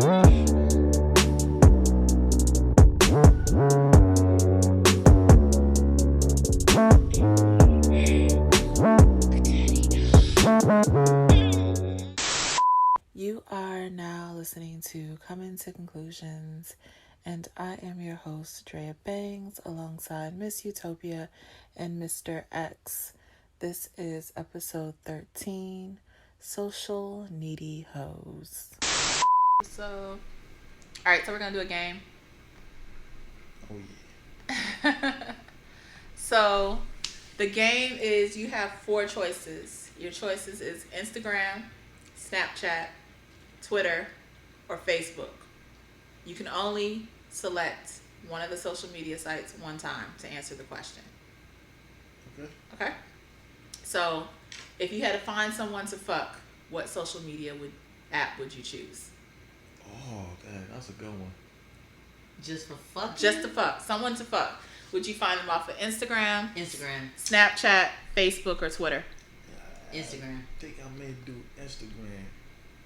You are now listening to Cum'n to Conclusions, and I am your host, Dreyah Bangz, alongside Miss Utopia and Mr. X. This is episode 13, Social Needy Hoes. So we're going to do a game. Oh, yeah. So, the game is you have 4 choices. Your choices is Instagram, Snapchat, Twitter, or Facebook. You can only select one of the social media sites one time to answer the question. Okay? So, if you had to find someone to fuck, what social media app would you choose? Oh, that's a good one. Just for fuck? Just to fuck. Someone to fuck. Would you find them off of Instagram? Instagram. Snapchat, Facebook, or Twitter? Instagram. I think I may do Instagram.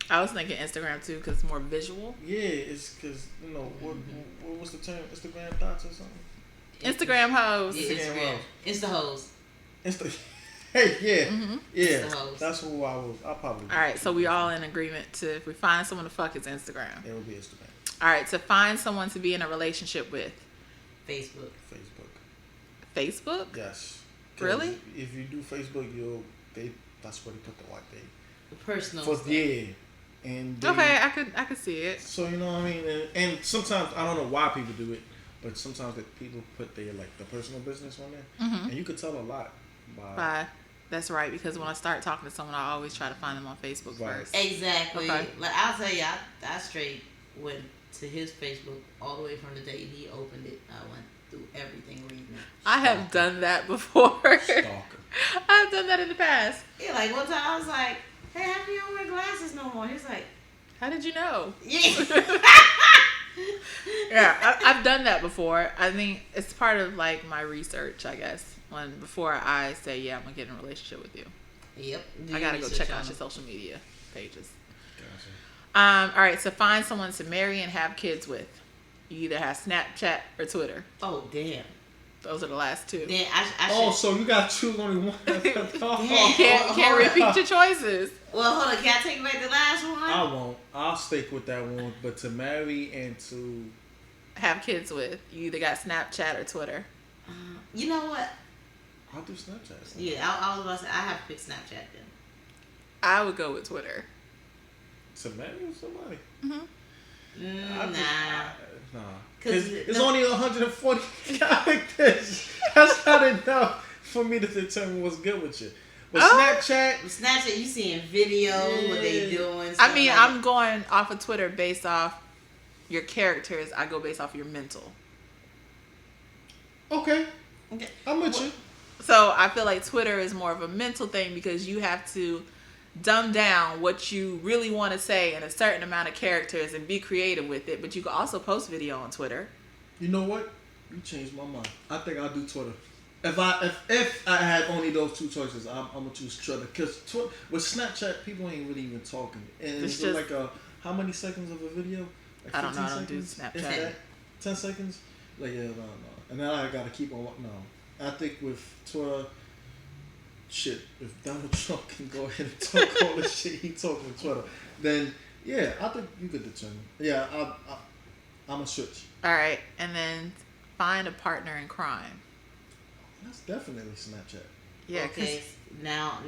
I was thinking Instagram too because it's more visual. Yeah, it's because, what was the term? Instagram thoughts or something? Instagram hoes. Yeah, Instagram. Insta hoes. Hey, yeah. Mm-hmm. Yeah. Insta hoes. That's who I'll probably do. All right, so we all in agreement to if we find someone to fuck, it's Instagram. It will be Instagram. All right, to find someone to be in a relationship with. Facebook. Facebook? Yes. Really? If you do Facebook, that's where they put the day. The personal For stuff. Yeah. And Okay, I could see it. So you know what I mean, and sometimes I don't know why people do it, but sometimes that people put their the personal business on there, and you could tell a lot by. That's right, because when I start talking to someone, I always try to find them on Facebook first. Exactly. Okay. Like I'll tell you, I straight went to his Facebook all the way from the day he opened it. I went through everything reading it. I have done that before. Stalker. I've done that in the past. Yeah, like one time I was like, "Hey, how come you don't wear glasses no more?" He's like, "How did you know?" Yeah. Yeah, I've done that before. I think it's part of my research, I guess. Before I say, yeah, I'm gonna get in a relationship with you. Yep. I gotta go check out your social media pages. Gotcha. All right, so find someone to marry and have kids with. You either have Snapchat or Twitter. Oh damn. Those are the last 2. Then I should... so you got to choose only one. Can't repeat your choices. Well, hold on. Can I take back the last one? I won't. I'll stick with that one. But to marry and to have kids with, you either got Snapchat or Twitter. You know what? I'll do Snapchat. Yeah, I was about to say I have to pick Snapchat then. I would go with Twitter. To marry with somebody? Nah. Nah. Because it's only 140 characters. That's not enough for me to determine what's good with you. But Snapchat, you seeing videos, what they doing. I mean, I'm going off of Twitter based off your characters. I go based off your mental. Okay. I'm with you. So I feel like Twitter is more of a mental thing because you have to dumb down what you really want to say in a certain amount of characters and be creative with it. But you can also post video on Twitter. You know what? You changed my mind. I think I'll do Twitter. If I had only those 2 choices, I'm gonna choose Twitter. Because with Snapchat, people ain't really even talking. And it's just how many seconds of a video? I don't know. I don't do Snapchat. Is that 10 seconds? No. And then I gotta keep on. No. I think with Twitter, shit, if Donald Trump can go ahead and talk all the shit he talking with Twitter, then yeah, I think you could determine. Yeah, I'm a switch. All right, and then find a partner in crime. That's definitely Snapchat. Yeah. Okay. Now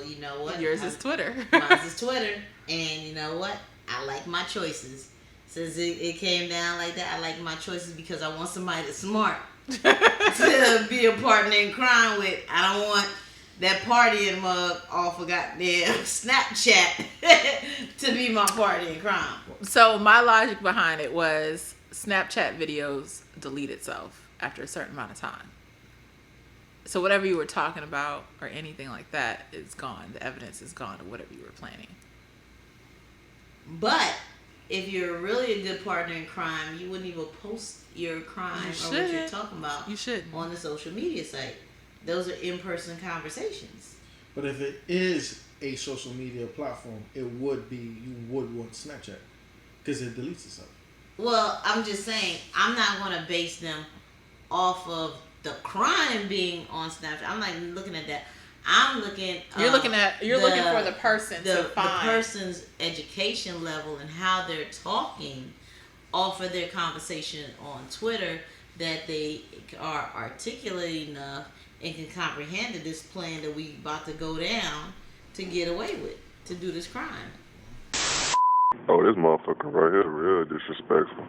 you know what? Yours is Twitter. Mine is Twitter, and you know what? I like my choices. Since it came down like that, I like my choices because I want somebody that's smart to be a partner in crime with. I don't want that partying mug off of goddamn Snapchat to be my partner in crime. So my logic behind it was Snapchat videos delete itself after a certain amount of time. So whatever you were talking about or anything like that is gone. The evidence is gone of whatever you were planning. But if you're really a good partner in crime, you wouldn't even post your crime or what you're talking about on the social media site. Those are in-person conversations. But if it is a social media platform, you would want Snapchat. Because it deletes itself. Well, I'm just saying, I'm not going to base them off of the crime being on Snapchat. I'm not looking at that. I'm looking. You're looking for the person to find the person's education level and how they're talking off of their conversation on Twitter, that they are articulate enough and can comprehend this plan that we about to go down to get away with, to do this crime. Oh, this motherfucker right here real disrespectful.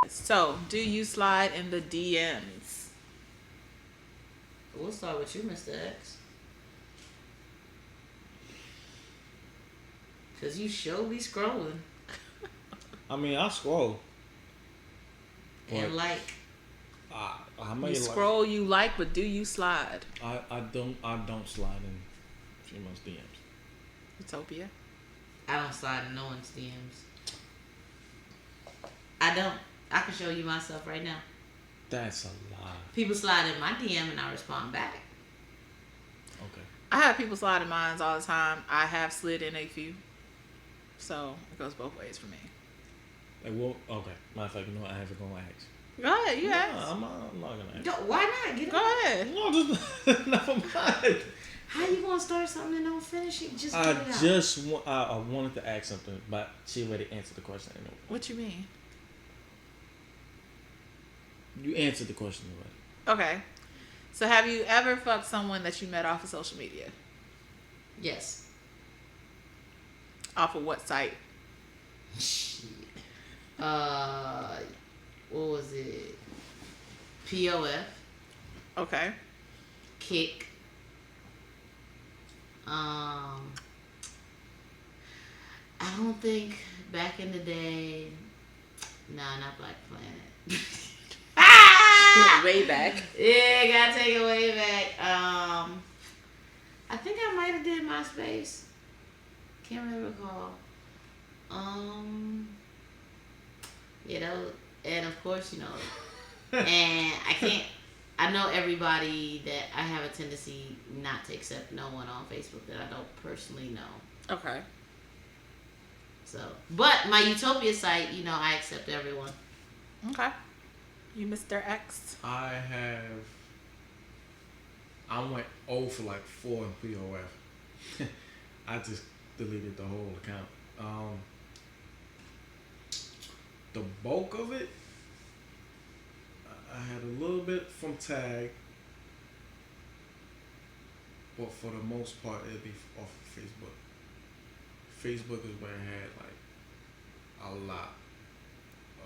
So, do you slide in the DMs? We'll start with you, Mr. X. Because you sure be scrolling. I mean, I scroll. And like. I may you scroll, you like, but do you slide? I don't slide in females' DMs. Utopia? I don't slide in no one's DMs. I don't. I can show you myself right now. That's a lie. People slide in my DM and I respond back. Okay. I have people slide in mine all the time. I have slid in a few. So, it goes both ways for me. Like, well, okay. Matter of fact, you know what? I have to go and ask. Go ahead, you ask. I'm not going to ask. Why not? Get Go ahead. No, just never mind. How you gonna start something and don't finish it? Just get it out. I wanted to ask something, but she already answered the question anyway. What you mean? You answered the question already. Okay. So have you ever fucked someone that you met off of social media? Yes. Off of what site? Shit. What was it? POF. Okay. Kick. I don't think back in the day. Nah, not Black Planet. Way back. Yeah, gotta take it way back. I think I might have did MySpace. Can't really recall. Yeah, that was, and of course, you know, and I know everybody that I have a tendency not to accept no one on Facebook that I don't personally know. Okay. So, but my Utopia site, you know, I accept everyone. Okay. You Mr. X? I went 0 for like 4 in POF. I just deleted the whole account. The bulk of it, I had a little bit from Tag, but for the most part, it'd be off of Facebook. Facebook is where I had like a lot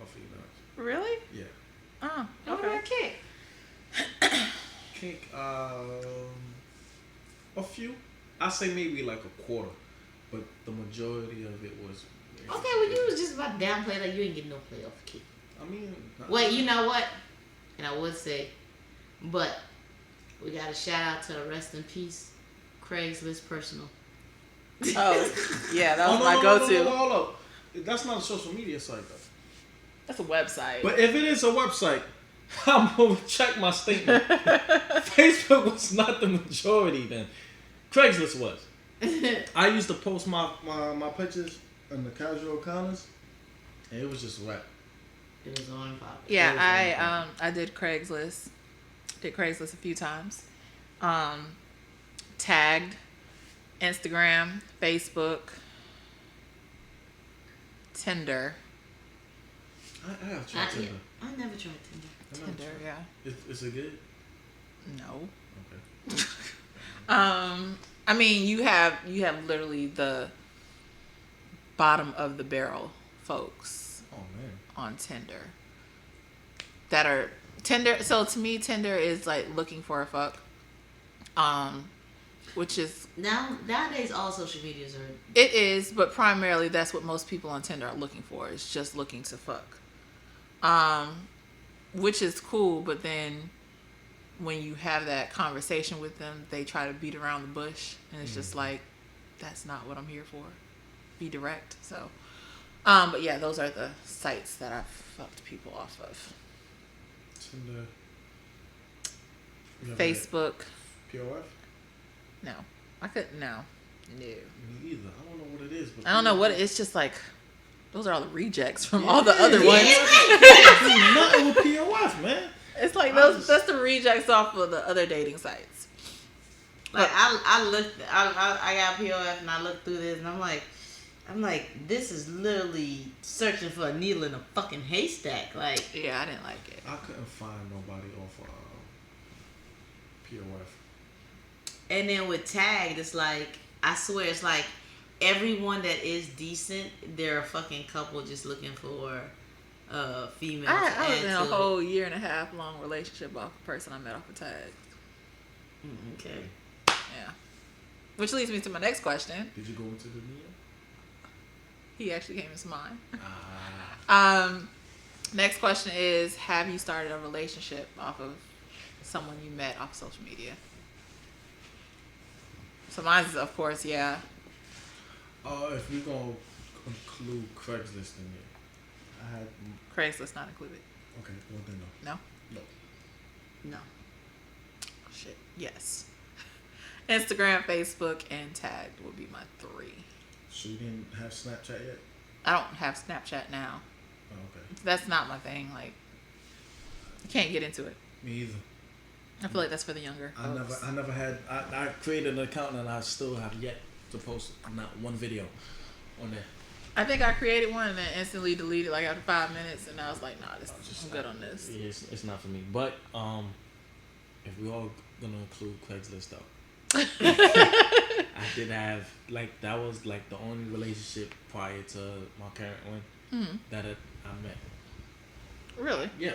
of females. Really? Yeah. Oh, What okay. about Kick? Kick, a few. I say maybe like a quarter, but the majority of it was. Okay, well, you was just about to downplay like you ain't getting no play off Kick. I mean. Wait, you know what? And I would say, but we got a shout out to Rest in Peace, Craigslist Personal. Oh, yeah, that was no, my no, go-to. No, hold up. That's not a social media site though. That's a website. But if it is a website, I'm gonna check my statement. Facebook was not the majority then. Craigslist was. I used to post my pictures in the casual encounters, and it was just wet. It was on pop. Yeah, I did Craigslist. Did Craigslist a few times. Tagged Instagram, Facebook, Tinder. I have tried Tinder. I never tried Tinder. Tinder, yeah. Is it good? No. Okay. I mean, you have literally the bottom of the barrel folks on Tinder that are Tinder. So to me, Tinder is like looking for a fuck. Which is Nowadays all social medias are. It is, but primarily that's what most people on Tinder are looking for. It's just looking to fuck. Which is cool, but then when you have that conversation with them, they try to beat around the bush, and it's just like, that's not what I'm here for. Be direct. So, but yeah, those are the sites that I've fucked people off of. Tinder. Facebook. POF? No, I couldn't. No. Me either. I don't know what it is. But I don't know what it's just like. Those are all the rejects from all the other ones. There's nothing with POF, man. It's like that's the rejects off of the other dating sites. Like I got POF and I looked through this and I'm like, this is literally searching for a needle in a fucking haystack. Like, yeah, I didn't like it. I couldn't find nobody off POF. And then with Tagged, it's like, I swear, it's like everyone that is decent, they're a fucking couple just looking for female. I was in a whole 1.5 year long relationship off a person I met off a Tag. Okay. Yeah. Which leads me to my next question. Did you go into the Neo? He actually came into mine. Next question is, have you started a relationship off of someone you met off social media? So mine is, of course, yeah. If we're going to include Craigslist in it, I had... Craigslist not included. Okay, well then no. No? No. Shit. Yes. Instagram, Facebook, and Tagged would be my 3. So you didn't have Snapchat yet? I don't have Snapchat now. Oh, okay. That's not my thing. Like, I can't get into it. Me either. I feel like that's for the younger folks. I never had. I created an account and I still have yet to post not one video on there. I think I created one and then instantly deleted like after 5 minutes, and I was like, nah, I'm good on this. It's not for me. But if we all gonna include Craigslist though, I did have that was like the only relationship prior to my current one that I met. Really? Yeah.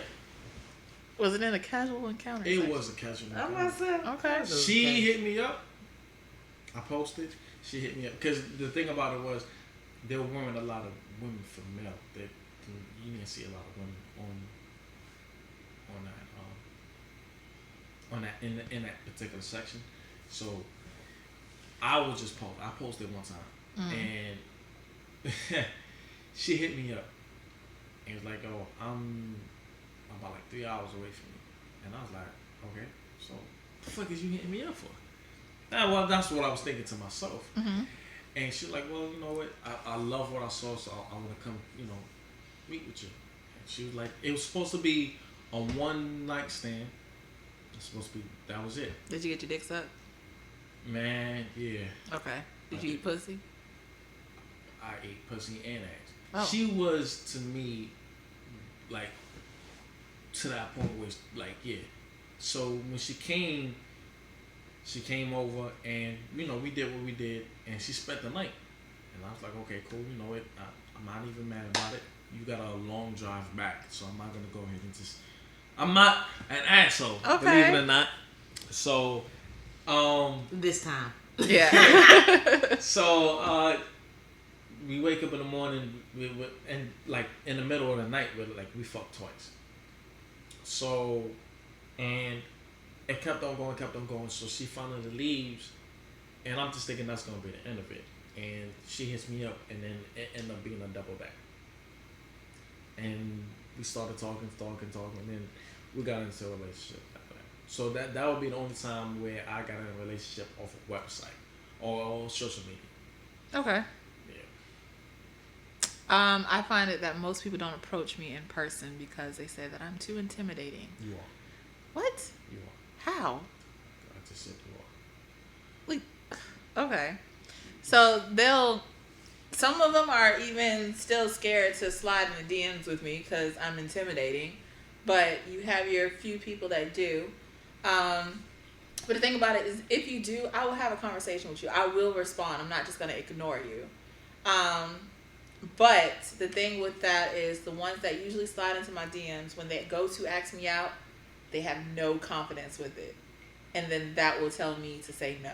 Was it in a casual encounter? It was a casual encounter. Okay. She hit me up. I posted. She hit me up because the thing about it was there weren't a lot of women from male. You didn't see a lot of women on that in that particular section. So I was just post. I posted one time and she hit me up and was like, "Oh, I'm about 3 hours away from you," and I was like, "Okay, so what the fuck is you hitting me up for?" Well, that's what I was thinking to myself. And she's like, "Well, you know what? I love what I saw, so I want to come, meet with you." And she was like, "It was supposed to be a one night stand. It's supposed to be that was it." Did you get your dick sucked? Man, yeah. Okay. Did you eat pussy? I ate pussy and ass. Oh. She was to me like to that point where yeah. So when she came over and we did what we did and she spent the night and I was like, okay, cool, you know what? I'm not even mad about it. You got a long drive back, so I'm not gonna go ahead and just. I'm not an asshole, believe it or not. So, this time. Yeah. So we wake up in the morning and in the middle of the night we fucked twice. So and it kept on going. So she finally leaves, and I'm just thinking that's gonna be the end of it. And she hits me up, and then it ended up being a double back. And we started talking, and then we got into a relationship after that. So that would be the only time where I got in a relationship off a website or social media. Okay. Yeah. I find it that most people don't approach me in person because they say that I'm too intimidating. You are. What? You are. How? I just said you are. Okay. So some of them are even still scared to slide in the DMs with me because I'm intimidating. But you have your few people that do. But the thing about it is, if you do, I will have a conversation with you. I will respond. I'm not just going to ignore you. But the thing with that is the ones that usually slide into my DMs, when they go to ask me out, they have no confidence with it. And then that will tell me to say no.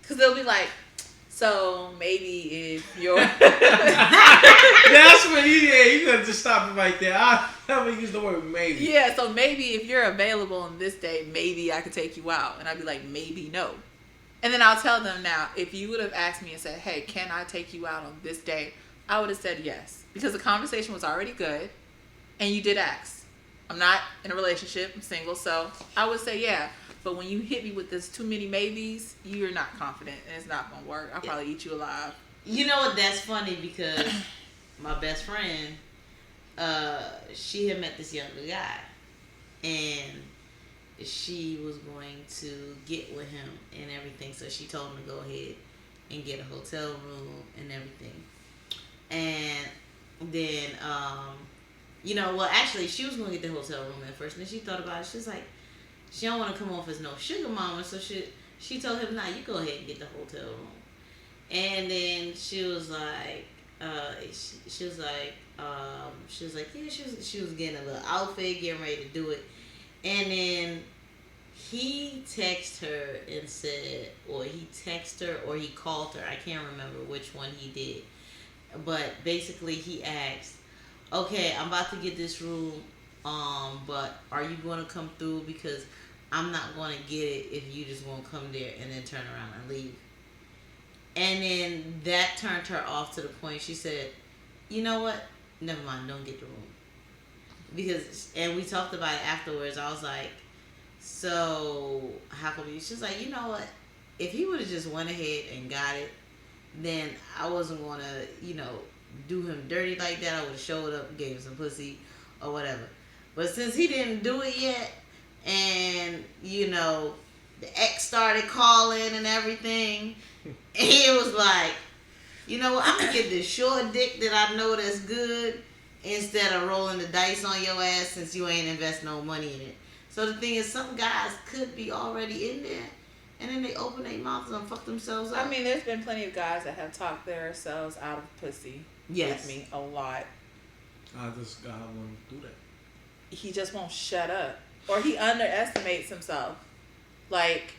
Because they'll be like, so maybe if you're... That's when you gotta just stop it right there. I never use the word maybe. Yeah, so maybe if you're available on this day, maybe I could take you out. And I'd be like, maybe no. And then I'll tell them now, if you would have asked me and said, hey, can I take you out on this day? I would have said yes. Because the conversation was already good. And you did ask. I'm not in a relationship. I'm single. So I would say yeah. But when you hit me with this too many maybes, you're not confident. And it's not going to work. I'll probably eat you alive. You know what? That's funny because my best friend, she had met this younger guy, and she was going to get with him and everything. So she told him to go ahead and get a hotel room and everything. And then, actually, she was going to get the hotel room at first, and then she thought about it. She was like, she don't want to come off as no sugar mama, so she told him, nah, you go ahead and get the hotel room. And then she was like, she was like, yeah, she was getting a little outfit, getting ready to do it. And then he texted her and said, or he texted her or he called her. I can't remember which one he did. But basically he asked, okay, I'm about to get this room, but are you going to come through? Because I'm not going to get it if you just won't come there and then turn around and leave. And then that turned her off to the point she said, you know what? Never mind, don't get the room. Because, and we talked about it afterwards. I was like, so how come you? She's like, you know what? If he would have just went ahead and got it, then I wasn't going to, do him dirty like that. I would have showed up, gave him some pussy or whatever. But since he didn't do it yet, and, the ex started calling and everything, and he was like, you know what? I'm going to get this short dick that I know that's good instead of rolling the dice on your ass since you ain't invest no money in it. So the thing is, some guys could be already in there, and then they open their mouths and fuck themselves up. I mean, there's been plenty of guys that have talked themselves out of pussy with me a lot. This guy won't do that. He just won't shut up. Or he underestimates himself. Like,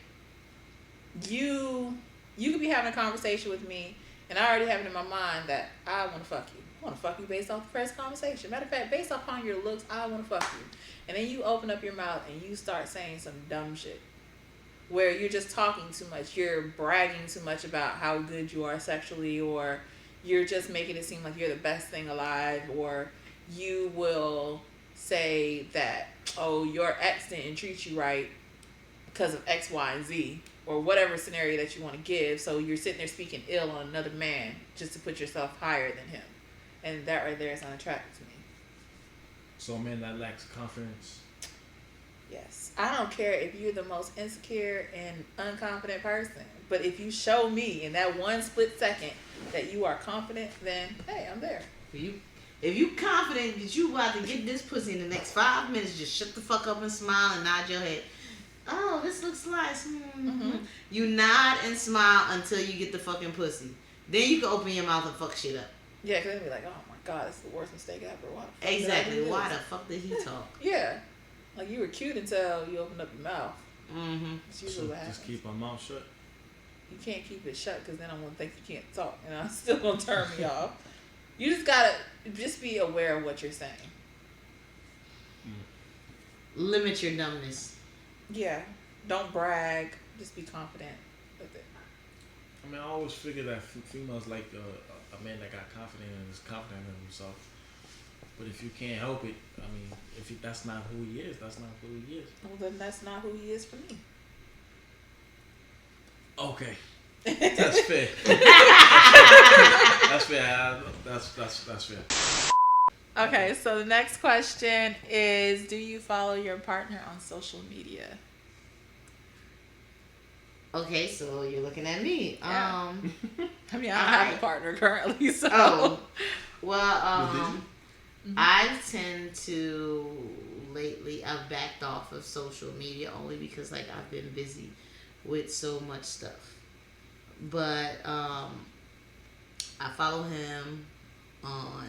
you could be having a conversation with me, and I already have it in my mind that I want to fuck you. I want to fuck you based off the first conversation. Matter of fact, based upon your looks, I want to fuck you. And then you open up your mouth and you start saying some dumb shit where you're just talking too much. You're bragging too much about how good you are sexually, or you're just making it seem like you're the best thing alive, or you will say that, oh, your ex didn't treat you right because of X, Y, and Z, or whatever scenario that you want to give. So you're sitting there speaking ill on another man just to put yourself higher than him. And that right there is unattractive to me. So a man that lacks confidence. Yes. I don't care if you're the most insecure and unconfident person, but if you show me in that one split second that you are confident, then hey, I'm there. If you confident that you about to get this pussy in the next 5 minutes, just shut the fuck up and smile and nod your head. Oh, this looks nice. Mm-hmm. You nod and smile until you get the fucking pussy. Then you can open your mouth and fuck shit up. Yeah, because they'll be like, oh my God, it's the worst mistake ever. Why the fuck exactly. Why the fuck did he talk? Yeah. Like, you were cute until you opened up your mouth. Mm-hmm. That's usually what happens. Just keep my mouth shut. You can't keep it shut because then I'm going to think you can't talk. And I'm still going to turn me off. You just got to just be aware of what you're saying. Limit your dumbness. Yeah. Don't brag. Just be confident with it. I mean, I always figure that females like a man that got confident and is confident in himself. But if you can't help it, I mean, that's not who he is, that's not who he is. Well, then that's not who he is for me. Okay. That's fair. That's fair. That's fair. Okay, so the next question is, do you follow your partner on social media? Okay, so you're looking at me. Yeah. I mean, I don't have a partner currently, so. Oh. Well, I tend to, lately, I've backed off of social media only because, like, I've been busy with so much stuff. But, I follow him on,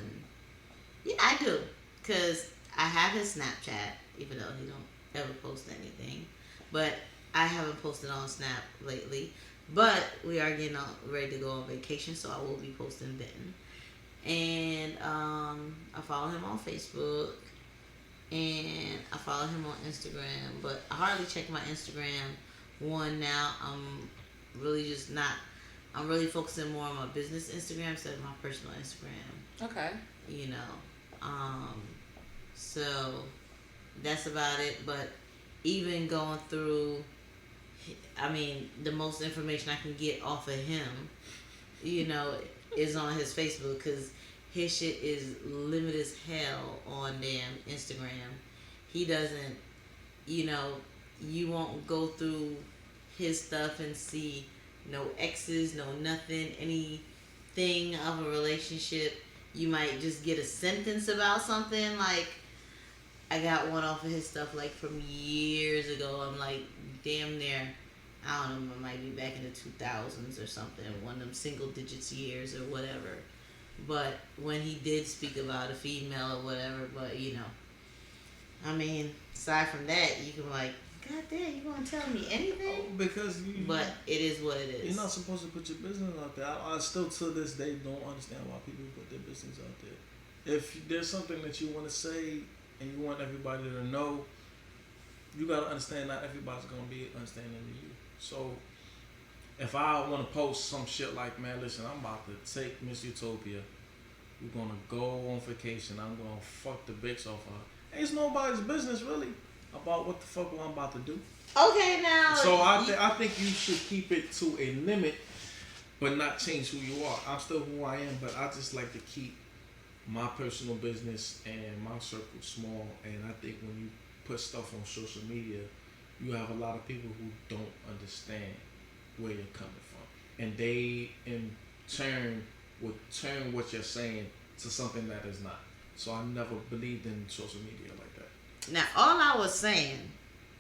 yeah, I do. Because I have his Snapchat, even though he don't ever post anything. But I haven't posted on Snap lately. But we are getting ready to go on vacation, so I will be posting then. And I follow him on Facebook, and I follow him on Instagram, but I hardly check my Instagram one now. I'm really focusing more on my business Instagram instead of my personal Instagram. Okay. So that's about it. But even going through, I mean, the most information I can get off of him, is on his Facebook because his shit is limited as hell on damn Instagram. He doesn't, you know, you won't go through his stuff and see no exes, no nothing, anything of a relationship. You might just get a sentence about something. Like, I got one off of his stuff like from years ago. I'm like, damn near, I don't know, it might be back in the 2000s or something, one of them single digits years or whatever. But when he did speak about a female or whatever, but you know, I mean, aside from that, you can like, God damn, you gonna tell me anything? Oh, because but it is what it is. You're not supposed to put your business out there. I still to this day don't understand why people put their business out there. If there's something that you want to say and you want everybody to know, you gotta understand not everybody's gonna be understanding of you. So if I want to post some shit like, man, listen, I'm about to take Miss Utopia. We're gonna go on vacation. I'm gonna fuck the bitch off her. It's nobody's business really about what the fuck I'm about to do. Okay, now. So I think you should keep it to a limit, but not change who you are. I'm still who I am, but I just like to keep my personal business and my circle small. And I think when you put stuff on social media, you have a lot of people who don't understand where you're coming from, and they in turn would turn what you're saying to something that is not. So I never believed in social media like that. Now, all I was saying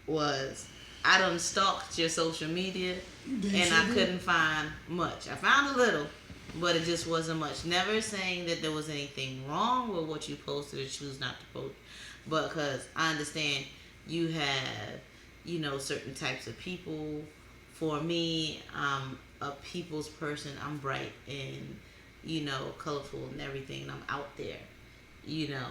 was I done stalked your social media and I couldn't find much. I found a little, but it just wasn't much. Never saying that there was anything wrong with what you posted or choose not to post, but because I understand you have, you know, certain types of people. For me, I'm a people's person. I'm bright and, you know, colorful and everything. And I'm out there, you know,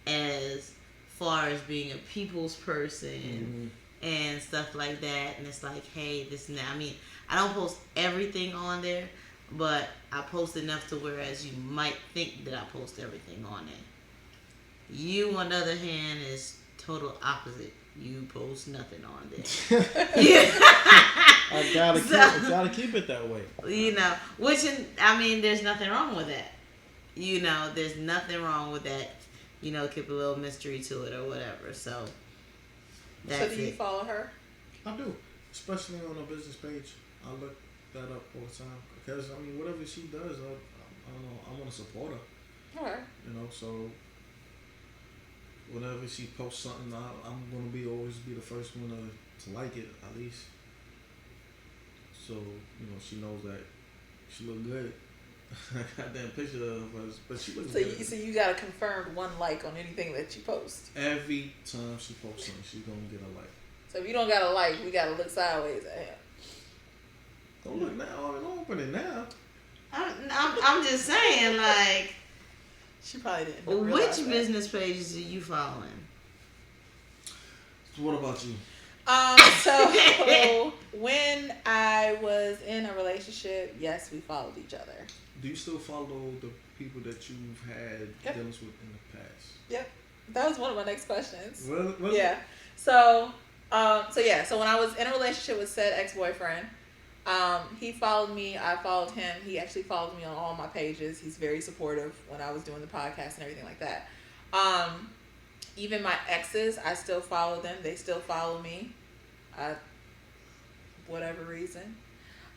as far as being a people's person and stuff like that. And it's like, hey, this and that. I mean, I don't post everything on there, but I post enough to whereas you might think that I post everything on there. You, on the other hand, is total opposite. You post nothing on there. Yeah. I gotta keep it that way. You know, which I mean, there's nothing wrong with that. You know, there's nothing wrong with that. You know, keep a little mystery to it or whatever. So that's it. So do you follow her? I do, especially on a business page. I look that up all the time because I mean, whatever she does, I don't know. I want to support her. Okay. You know, so whenever she posts something, I'm gonna always be the first one to like it at least. So you know, she knows that she look good. I got that picture of her, but she looks good. So you got a confirmed one like on anything that you post. Every time she posts something, she's gonna get a like. So if you don't got a like, we gotta look sideways at him. Don't look now. Don't open it now. I'm just saying, like, she probably didn't. Which business pages are you following? So what about you? So when I was in a relationship, yes, we followed each other. Do you still follow the people that you've had dealings with in the past? Yep. That was one of my next questions. Really? Yeah. So when I was in a relationship with said ex-boyfriend, he followed me, I followed him. He actually followed me on all my pages. He's very supportive when I was doing the podcast and everything like that. Even my exes, I still follow them. They still follow me. Whatever reason.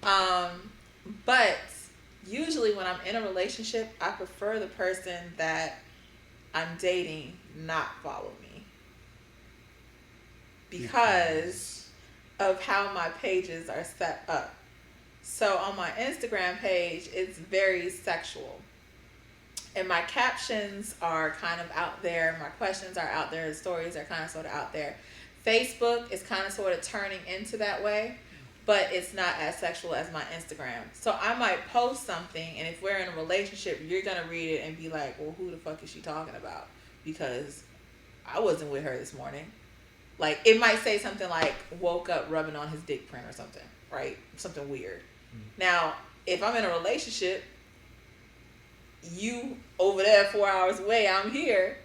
But usually when I'm in a relationship, I prefer the person that I'm dating not follow me. Because of how my pages are set up. So on my Instagram page, it's very sexual. And my captions are kind of out there. My questions are out there. The stories are kind of sort of out there. Facebook is kind of sort of turning into that way, but it's not as sexual as my Instagram. So I might post something, and if we're in a relationship, you're going to read it and be like, well, who the fuck is she talking about? Because I wasn't with her this morning. Like, it might say something like, woke up rubbing on his dick print or something, right? Something weird. Now, if I'm in a relationship, you over there 4 hours away, I'm here,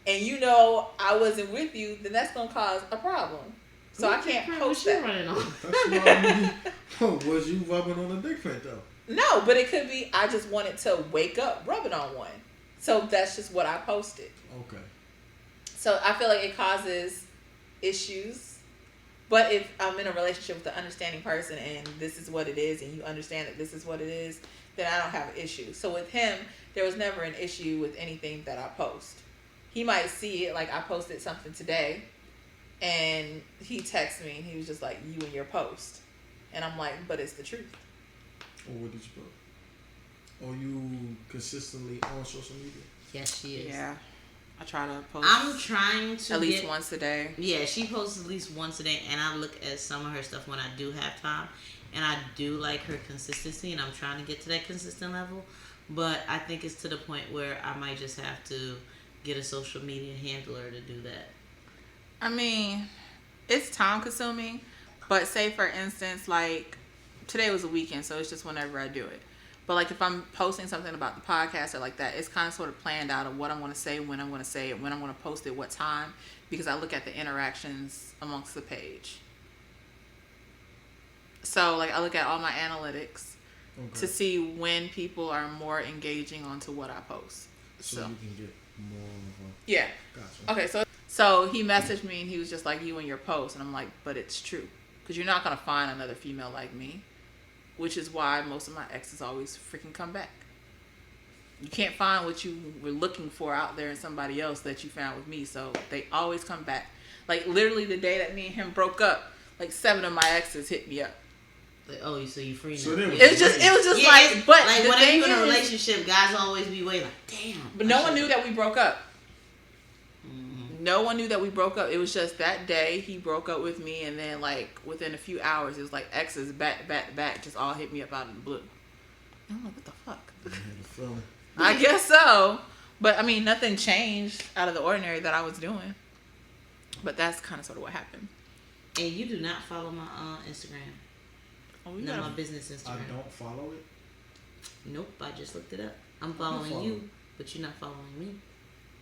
and you know I wasn't with you, then that's going to cause a problem. So I can't post that. Running on? That's what I mean. Was you rubbing on the dick print, though? No, but it could be I just wanted to wake up rubbing on one. So that's just what I posted. Okay. So I feel like it causes issues. But if I'm in a relationship with an understanding person and this is what it is and you understand that this is what it is, then I don't have an issue. So with him, there was never an issue with anything that I post. He might see it, like I posted something today and he texted me and he was just like, you and your post. And I'm like, but it's the truth. Or what did you post? Are you consistently on social media? Yes, she is. Yeah. I try to post. I'm trying to at least once a day. Yeah, she posts at least once a day, and I look at some of her stuff when I do have time, and I do like her consistency, and I'm trying to get to that consistent level. But I think it's to the point where I might just have to get a social media handler to do that. I mean, it's time consuming, but say for instance, like today was a weekend, so it's just whenever I do it. But like if I'm posting something about the podcast or like that, it's kind of sort of planned out of what I'm going to say, when I'm going to say it, when I'm going to post it, what time, because I look at the interactions amongst the page. So like I look at all my analytics to see when people are more engaging onto what I post. So you can get more of a... Yeah. Gotcha. Okay, so he messaged me and he was just like, you and your post. And I'm like, but it's true. Because you're not going to find another female like me. Which is why most of my exes always freaking come back. You can't find what you were looking for out there in somebody else that you found with me. So they always come back. Like literally the day that me and him broke up, like 7 of my exes hit me up. Like, oh, so you free now? So it was just yeah, like, but like the whenever thing you're in a is, relationship, guys always be waiting like, damn. But no one knew that we broke up. No one knew that we broke up. It was just that day he broke up with me, and then like within a few hours, it was like exes back, just all hit me up out of the blue. And I'm like, what the fuck? I had a feeling. I guess so, but I mean, nothing changed out of the ordinary that I was doing. But that's kind of sort of what happened. And you do not follow my Instagram. Oh, No, my business Instagram. I don't follow it. Nope, I just looked it up. I'm following you, but you're not following me.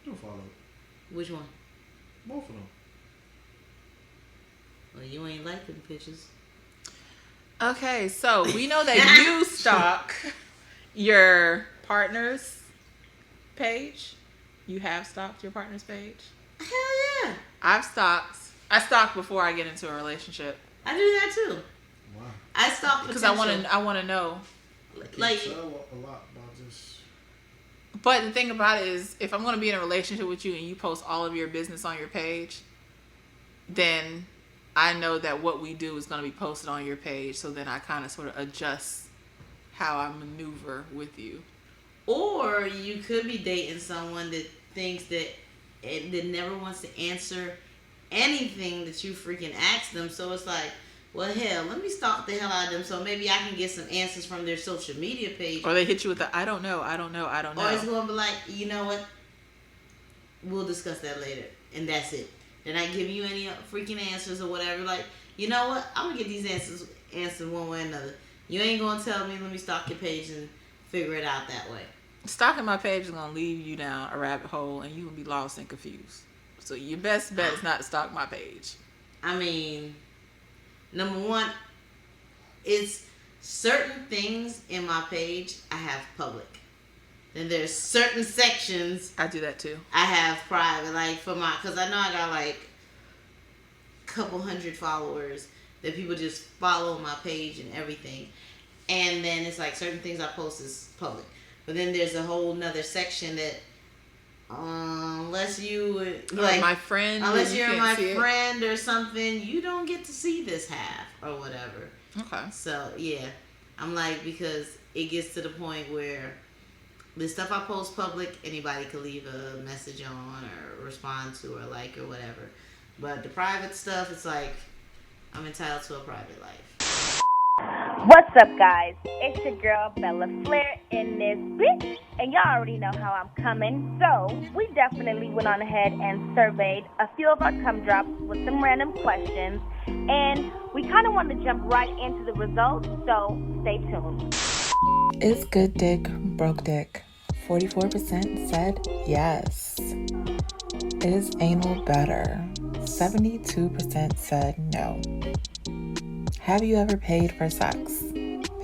Don't follow it. Which one? Both of them. Well, you ain't liking pictures. Okay, so we know that you stalk your partner's page. You have stalked your partner's page? Hell yeah. I stalk before I get into a relationship. I do that too. Wow. I stalk because I want to know. Like tell a lot about this. But the thing about it is, if I'm going to be in a relationship with you and you post all of your business on your page, then I know that what we do is going to be posted on your page. So then I kind of sort of adjust how I maneuver with you. Or you could be dating someone that thinks that never wants to answer anything that you freaking ask them. So it's like, well, hell, let me stalk the hell out of them so maybe I can get some answers from their social media page. Or they hit you with the, I don't know. Or it's going to be like, you know what? We'll discuss that later. And that's it. They're not giving you any freaking answers or whatever. Like, you know what? I'm going to get these answers one way or another. You ain't going to tell me, let me stalk your page and figure it out that way. Stalking my page is going to leave you down a rabbit hole and you will be lost and confused. So your best bet is not to stalk my page. I mean, number one, it's certain things in my page I have public. Then there's certain sections I do that too. I have private, like because I know I got like a couple hundred followers that people just follow my page and everything. And then it's like certain things I post is public. But then there's a whole nother section that unless you like my friend, unless you're my friend or something, you don't get to see this half or whatever. Okay. So yeah, I'm like, because it gets to the point where the stuff I post public, anybody could leave a message on or respond to or like or whatever. But the private stuff, it's like I'm entitled to a private life. What's up, guys? It's your girl Bella Flair in this bitch, and y'all already know how I'm coming. So we definitely went on ahead and surveyed a few of our cum drops with some random questions, and we kind of want to jump right into the results. So stay tuned. Is good dick broke dick? 44% said yes. Is anal better? 72% said no. Have you ever paid for sex?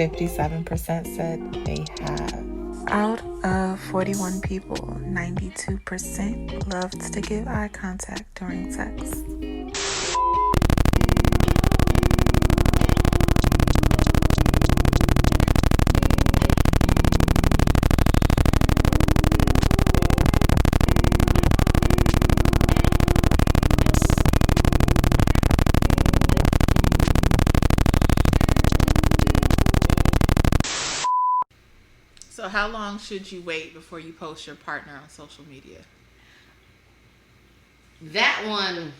57% said they have. Out of 41 people, 92% loved to give eye contact during sex. So how long should you wait before you post your partner on social media? That one,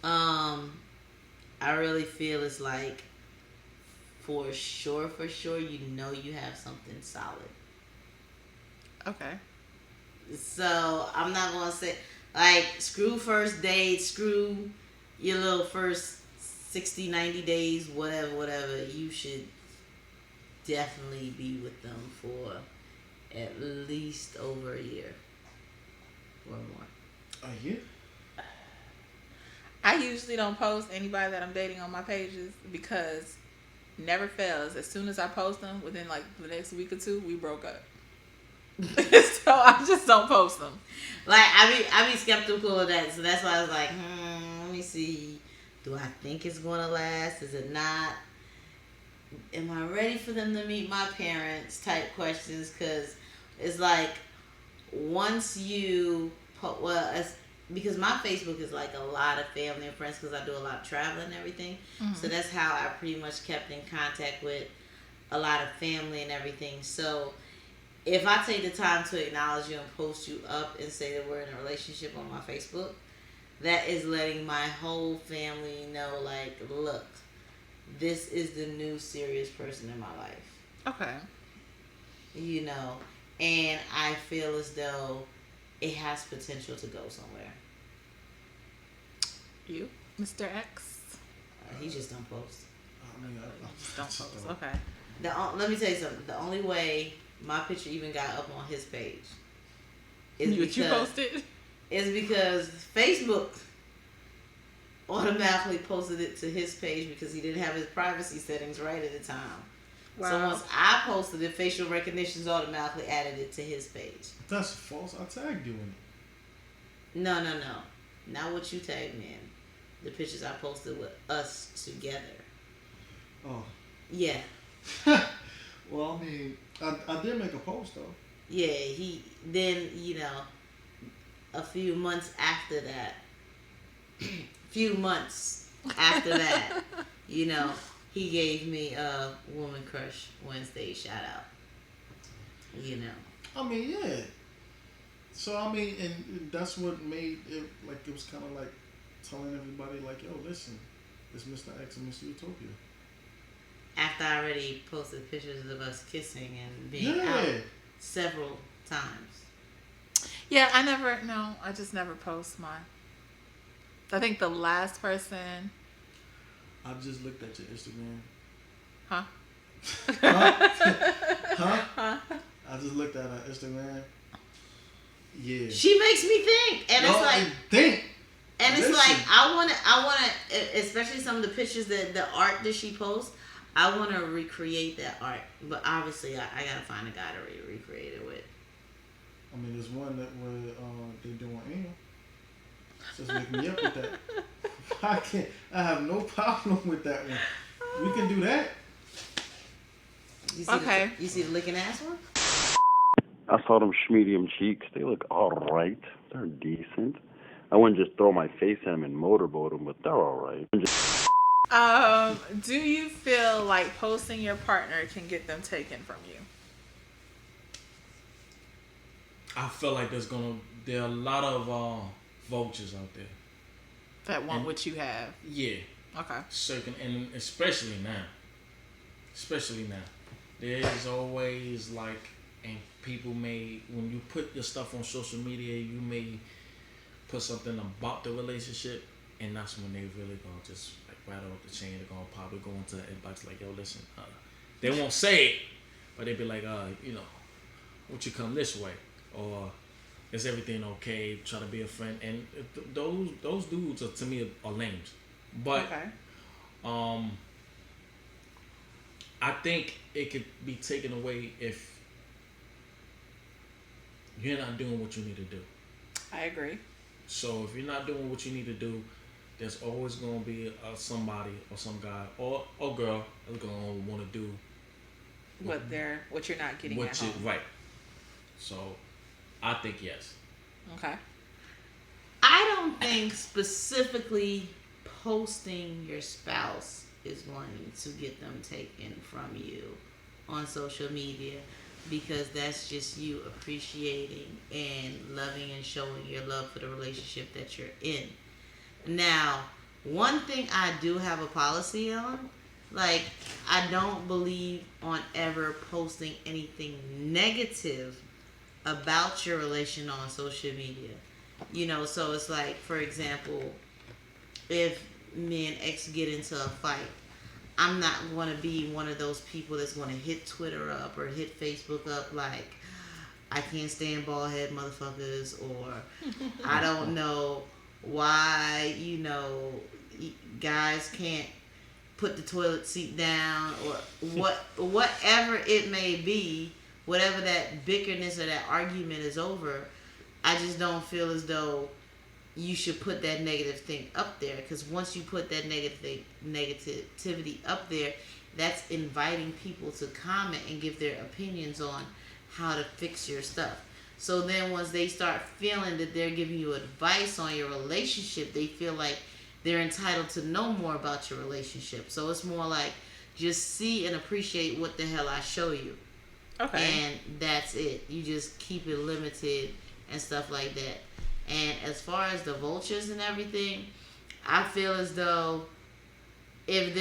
I really feel is like, for sure, you know you have something solid. Okay. So I'm not gonna say like screw first date, screw your little first 60, 90 days, whatever. You should definitely be with them for at least over a year or more. A year? I usually don't post anybody that I'm dating on my pages because never fails. As soon as I post them, within like the next week or two, we broke up. So I just don't post them. Like I be skeptical of that, so that's why I was like, let me see. Do I think it's gonna last? Is it not? Am I ready for them to meet my parents? Type questions, because it's like once you because my Facebook is like a lot of family and friends because I do a lot of traveling and everything. Mm-hmm. So that's how I pretty much kept in contact with a lot of family and everything. So if I take the time to acknowledge you and post you up and say that we're in a relationship on my Facebook, that is letting my whole family know, like, look, this is the new serious person in my life. Okay. You know, and I feel as though it has potential to go somewhere. You, Mr. X? He just don't post. I mean, Just don't post. Okay. Let me tell you something. The only way my picture even got up on his page is because you posted? Is because Facebook automatically posted it to his page because he didn't have his privacy settings right at the time. Wow. So once I posted it, facial recognition's automatically added it to his page. That's false. I tagged you in it. No. Not what you tagged me in. The pictures I posted with us together. Oh. Yeah. Well, I mean, I did make a post though. Yeah, he then, you know, a few months after that, you know, he gave me a Woman Crush Wednesday shout out. You know. I mean, yeah. So I mean, and that's what made it like it was kind of like telling everybody like, yo, listen, it's Mr. X and Mr. Utopia. After I already posted pictures of us kissing and being out several times. Yeah, I just never post mine. I think the last person. I just looked at your Instagram. Huh? Huh? I just looked at her Instagram. Yeah. She makes me think, and it's like think. And it's like I wanna, especially some of the pictures the art that she posts. I want to recreate that art, but obviously I gotta find a guy to recreate it with. I mean, there's one that where they doing anal. Just make me up with that. I have no problem with that one. We can do that. You see you see the licking ass one? I saw them medium cheeks. They look all right. They're decent. I wouldn't just throw my face at them and motorboat them, but they're all right. Do you feel like posting your partner can get them taken from you? I feel like there are a lot of vultures out there that want what you have. Yeah. Okay. Certain, and especially now, there's always like, and people may, when you put your stuff on social media, you may put something about the relationship, and that's when they really gonna just like rattle up the chain. They're gonna probably go into the inbox like, yo, listen, they won't say it, but they be like, you know, won't you come this way, or is everything okay? Try to be a friend, and those dudes to me are lames. But I think it could be taken away if you're not doing what you need to do. I agree. So if you're not doing what you need to do, there's always going to be somebody or some guy or girl that's going to want to do what you're not getting at home. Right. So I think yes. Okay. I don't think specifically posting your spouse is going to get them taken from you on social media, because that's just you appreciating and loving and showing your love for the relationship that you're in. Now, one thing I do have a policy on, like, I don't believe on ever posting anything negative about your relation on social media. You know, so it's like, for example, if me and X get into a fight, I'm not going to be one of those people that's going to hit Twitter up or hit Facebook up like, I can't stand bald head motherfuckers, or I don't know why, you know, guys can't put the toilet seat down, or whatever it may be, whatever that bickerness or that argument is over. I just don't feel as though you should put that negative thing up there, because once you put that negativity up there, that's inviting people to comment and give their opinions on how to fix your stuff. So then once they start feeling that they're giving you advice on your relationship, they feel like they're entitled to know more about your relationship. So it's more like, just see and appreciate what the hell I show you. Okay. And that's it. You just keep it limited and stuff like that. And as far as the vultures and everything, I feel as though if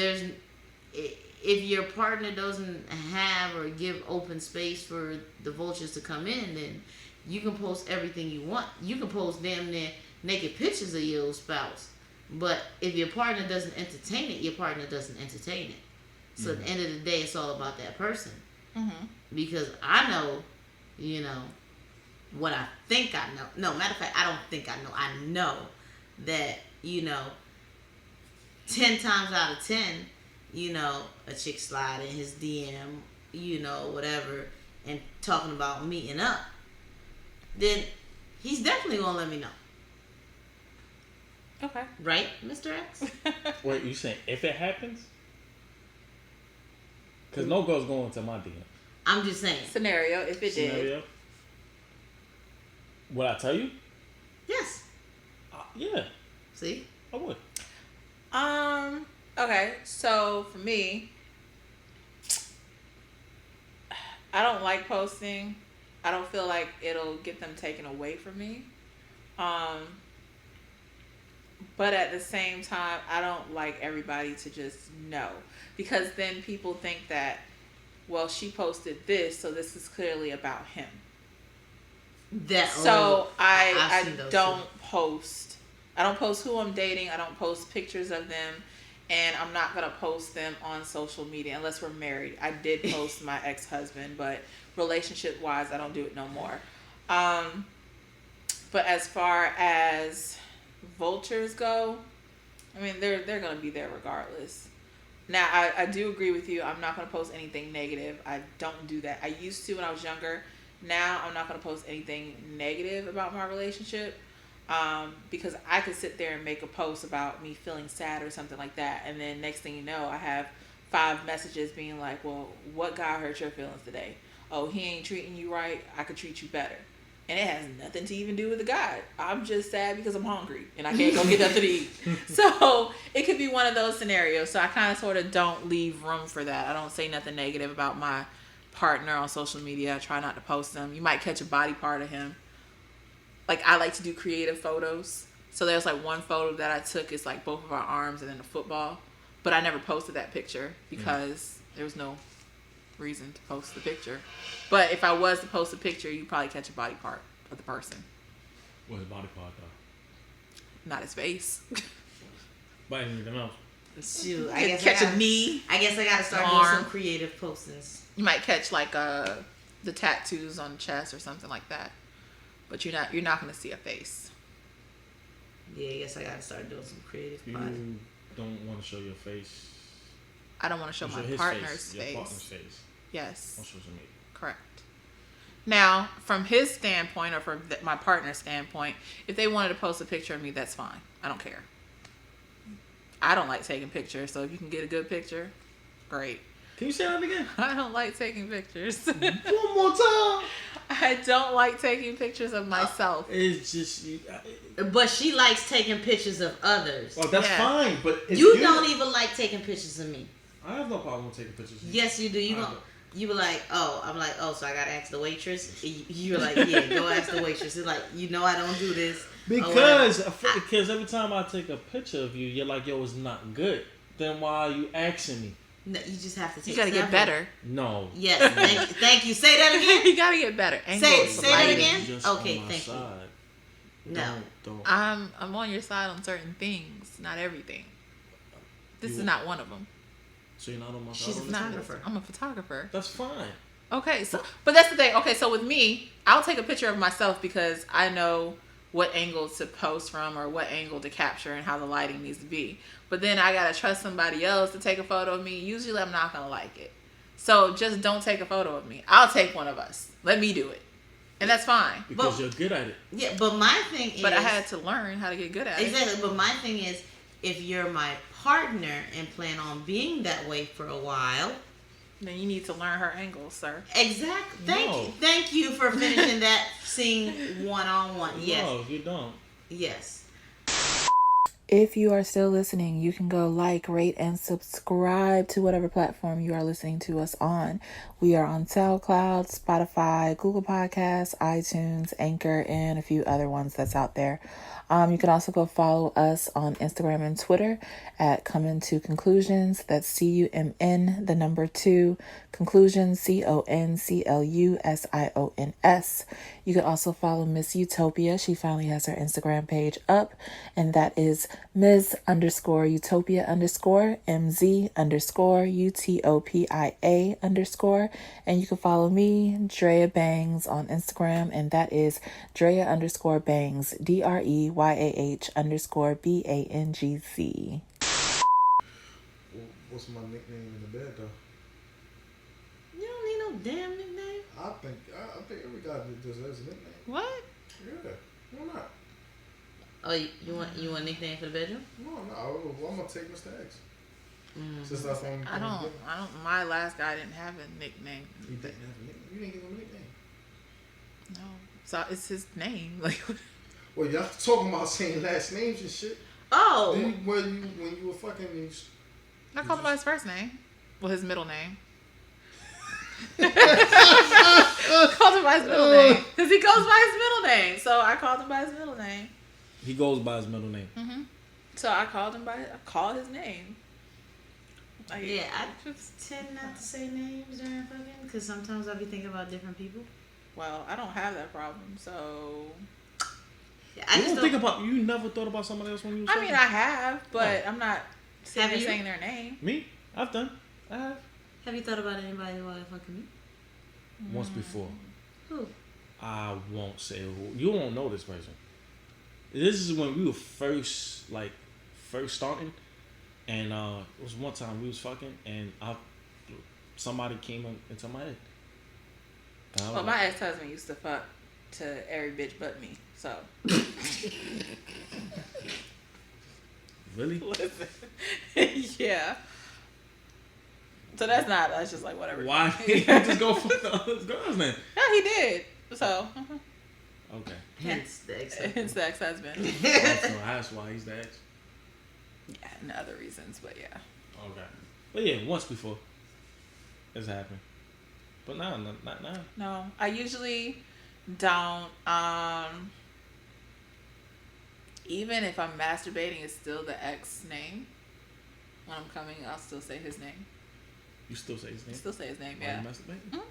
your partner doesn't have or give open space for the vultures to come in, then you can post everything you want. You can post damn near naked pictures of your spouse. But if your partner doesn't entertain it, your partner doesn't entertain it. So at the end of the day, it's all about that person. Mm-hmm. Because I know, you know, what I think I know. No, matter of fact, I don't think I know. I know that, you know, 10 times out of 10, you know, a chick slide in his DM, you know, whatever, and talking about meeting up, then he's definitely going to let me know. Okay. Right, Mr. X? Wait, you saying if it happens? Because no girl's going to my DM. I'm just saying. Scenario, if it did. Would I tell you? Yes. Yeah. See? I would. Okay, so for me, I don't like posting. I don't feel like it'll get them taken away from me. But at the same time, I don't like everybody to just know, because then people think that, well, she posted this, so this is clearly about him. I don't post. I don't post who I'm dating. I don't post pictures of them, and I'm not gonna post them on social media unless we're married. I did post my ex-husband, but relationship-wise, I don't do it no more. But as far as vultures go, I mean, they're gonna be there regardless. Now, I do agree with you. I'm not gonna post anything negative. I don't do that. I used to when I was younger. Now I'm not going to post anything negative about my relationship, because I could sit there and make a post about me feeling sad or something like that, and then next thing you know, I have 5 messages being like, well, what guy hurt your feelings today? Oh, he ain't treating you right. I could treat you better. And it has nothing to even do with the guy. I'm just sad because I'm hungry and I can't go get nothing to eat. So it could be one of those scenarios. So I kind of sort of don't leave room for that. I don't say nothing negative about my partner on social media. I try not to post them. You might catch a body part of him. Like, I like to do creative photos. So there's like one photo that I took is like both of our arms and then a football. But I never posted that picture because there was no reason to post the picture. But if I was to post a picture, you'd probably catch a body part of the person. What's his body part though? Not his face. But anything else? Shoot, I guess catch a knee. I guess I gotta start doing some creative postings. You might catch like the tattoos on the chest or something like that, but you're not gonna see a face. Yeah, I guess I gotta start doing some creative. You don't want to show your face. I don't want to show my partner's face. Your partner's face. Yes. On social media. Correct. Now, from his standpoint or from my partner's standpoint, if they wanted to post a picture of me, that's fine. I don't care. I don't like taking pictures, so if you can get a good picture, great. Can you say that again? I don't like taking pictures. One more time. I don't like taking pictures of myself. It's just... But she likes taking pictures of others. Well, that's fine, but... You don't even like taking pictures of me. I have no problem with taking pictures of you. Yes, you do. You were like, oh, I'm like, oh, so I gotta ask the waitress. You were like, yeah, go ask the waitress. It's like, you know, I don't do this because every time I take a picture of you, you're like, yo, it's not good. Then why are you asking me? No, you just have to take. You gotta get better. No. Yes, thank you. Say that again. You gotta get better. Say that again. Just okay, on my thank side. you. No, don't. I'm on your side on certain things, not everything. This is not one of them. So you're not on my side. She's not. I'm a photographer. That's fine. Okay, so but that's the thing. Okay, so with me, I'll take a picture of myself because I know what angle to post from or what angle to capture and how the lighting needs to be. But then I gotta trust somebody else to take a photo of me. Usually I'm not gonna like it. So just don't take a photo of me. I'll take one of us. Let me do it. And that's fine. Because you're good at it. Yeah, but my thing is... But I had to learn how to get good at it. Exactly, but my thing is, if you're my partner and plan on being that way for a while... Then you need to learn her angles, sir. Exactly. Thank you for finishing that scene one-on-one. Yes. No, you don't. Yes. If you are still listening, you can go like, rate, and subscribe to whatever platform you are listening to us on. We are on SoundCloud, Spotify, Google Podcasts, iTunes, Anchor, and a few other ones that's out there. You can also go follow us on Instagram and Twitter at Cum'n 2 Conclusions. That's CUMN, the number 2, Conclusions, CONCLUSIONS. You can also follow Miss Utopia. She finally has her Instagram page up, and that is Ms_Utopia_MZ_UTOPIA_. And you can follow me, Dreyah Bangz, on Instagram, and that is Dreyah_Bangz, DREYAH_BANGZ. What's my nickname in the bed, though? You don't need no damn nickname. I think every guy deserves a nickname. What? Yeah. Why not? Oh, you want a nickname for the bedroom? No. I'm gonna take Mr. X. Since that's one. I don't. My last guy didn't have a nickname. You didn't have a nickname? You didn't give him a nickname. No. So it's his name. Like. Well, y'all talking about saying last names and shit. Oh. When you were fucking. I called him by his first name. Well, his middle name. Called him by his middle name because he goes by his middle name. So I called him by his middle name. He goes by his middle name. Mm-hmm. So I called his name. I just tend not to say names during fucking because sometimes I'll be thinking about different people. Well, I don't have that problem, so. Yeah, You never thought about somebody else when you was I mean, I have, but I'm not Have you? saying their name. Me? I've done. I have. Have you thought about anybody while fucking me? Once before. Who? I won't say who. You won't know this person. This is when we were first starting, and it was one time we was fucking, and somebody came into my head. Well, my ex-husband used to fuck to every bitch but me, so. Really? Listen. Yeah. So that's just like whatever. Why didn't you just go for the other girl's name? No, he did. So. Okay. Hence the ex-husband. Hence the ex-husband. So that's why he's the ex. Yeah, and other reasons, but yeah. Okay. But yeah, once before. It's happened. But not now. No, I usually don't. Even if I'm masturbating, it's still the ex name. When I'm coming, I'll still say his name. You still say his name? Still say his name, While yeah. you masturbating? Mm-hmm.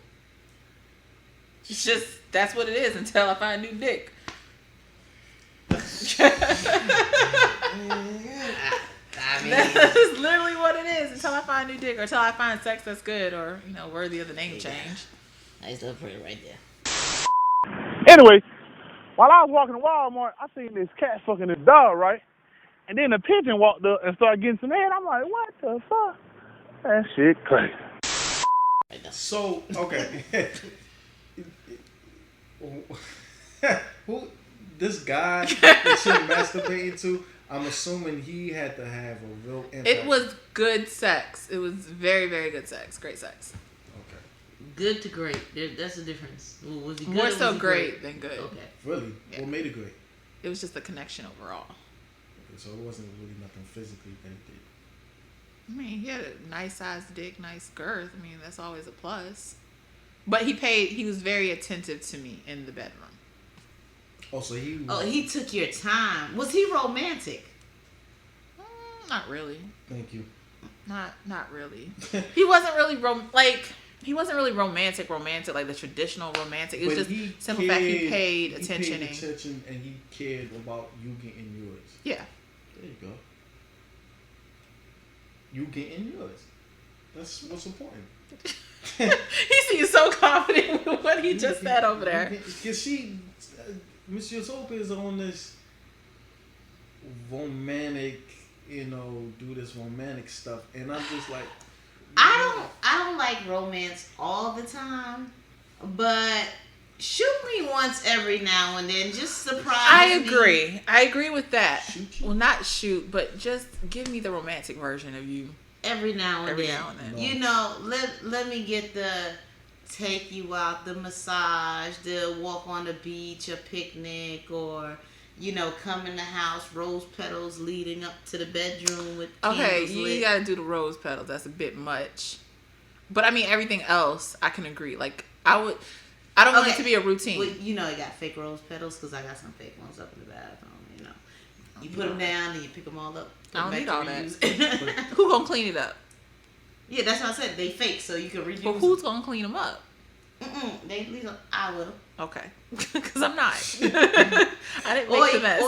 It's just, that's what it is until I find a new dick. That's literally what it is until I find a new dick or until I find sex that's good or, worthy of the name change. Nice little pretty right there. Anyway, while I was walking to Walmart, I seen this cat fucking this dog, right? And then a pigeon walked up and started getting some head. I'm like, what the fuck? That shit crazy. So, okay. Who this guy that you're masturbating to, I'm assuming he had to have a real impact. It was good sex. It was very, very good sex. Great sex. Okay. Good to great. That's the difference. Was he good? More so great than good. Okay. Really? Yeah. What made it great? It was just the connection overall. Okay, so it wasn't really nothing physically that he did. I mean, he had a nice sized dick, nice girth. I mean, that's always a plus. But he was very attentive to me in the bedroom. Oh, so he was... Oh, he took your time. Was he romantic? Not really. Thank you. Not really. He wasn't really he wasn't really romantic like the traditional romantic. It was just simple fact he paid attention. He paid attention and he cared about you getting yours. Yeah. There you go. You getting yours. That's what's important. He seems so confident with what he just said over there. Because Miss Utopia is on this romantic, do this romantic stuff, and I'm just like, I don't like romance all the time, but shoot me once every now and then, just surprise me. I agree with that. Shoot you? Well, not shoot, but just give me the romantic version of you. Every now and then. No. Let me get the take you out, the massage, the walk on the beach, a picnic, or come in the house, rose petals leading up to the bedroom with candles lit. You gotta do the rose petals. That's a bit much. But I mean, everything else, I can agree. Like, I don't want it to be a routine. Well, you got fake rose petals because I got some fake ones up in the bathroom. You put them down and you pick them all up. I don't need all that. Who gonna clean it up? Yeah, that's what I said. They fake, so you can reuse But who's gonna clean them up? I will. Okay, because I'm not. I didn't make the mess.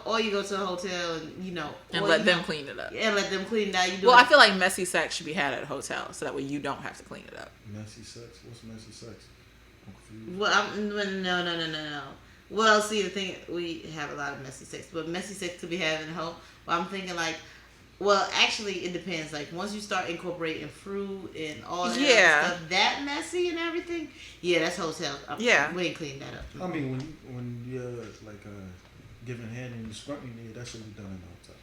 Or you go to a hotel and and let them clean it up. Yeah, let them clean it up. Well, I feel like messy sex should be had at a hotel, so that way you don't have to clean it up. Messy sex? What's messy sex? I'm confused. Well, no. Well, see, the thing, we have a lot of messy sex, but messy sex could be having at home. Well, I'm thinking well, actually, it depends. Like, once you start incorporating fruit and all that stuff, that messy and everything, that's hotel. We ain't cleaning that up. I mean, when you're, giving hand and you're scrubbing, that should be done in the hotel.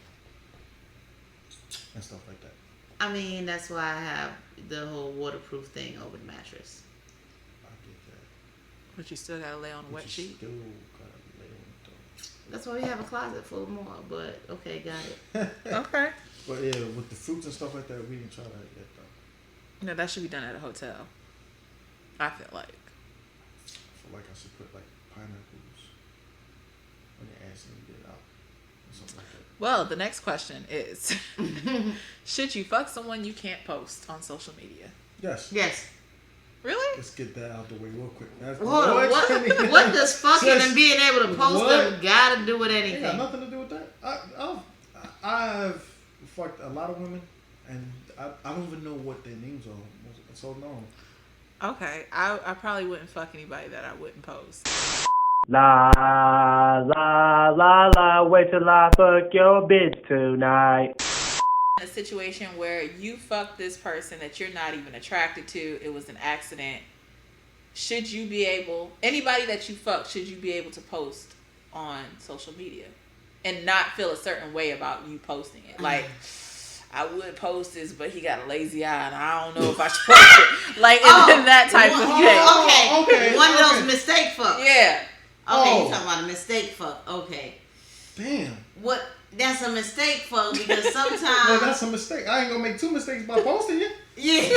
And stuff like that. I mean, that's why I have the whole waterproof thing over the mattress. I get that. But you still gotta lay on a wet sheet. Still gotta lay on the That's why we have a closet full of more, but okay, got it. Okay. But yeah, with the fruits and stuff like that, we didn't try that yet though. No, that should be done at a hotel. I feel like. I feel like I should put pineapples on your ass and get it out. Or something like that. Well, the next question is should you fuck someone you can't post on social media? Yes. Yes. Really? Let's get that out the way real quick. What does fucking and being able to post them gotta do with anything? It got nothing to do with that. I've fucked a lot of women, and I don't even know what their names are. So no. Okay, I probably wouldn't fuck anybody that I wouldn't post. La la la la, wait till I fuck your bitch tonight. A situation where you fuck this person that you're not even attracted to, it was an accident. Should you be able, anybody that you fuck, should you be able to post on social media and not feel a certain way about you posting it? Like, I would post this, but he got a lazy eye, and I don't know if I should post it. Like, in that type of thing. Okay. One of those mistake fucks. Yeah. Okay, you talking about a mistake fuck. Okay. Damn. What? That's a mistake fuck because sometimes. Well, that's a mistake. I ain't gonna make two mistakes by posting it. Yeah.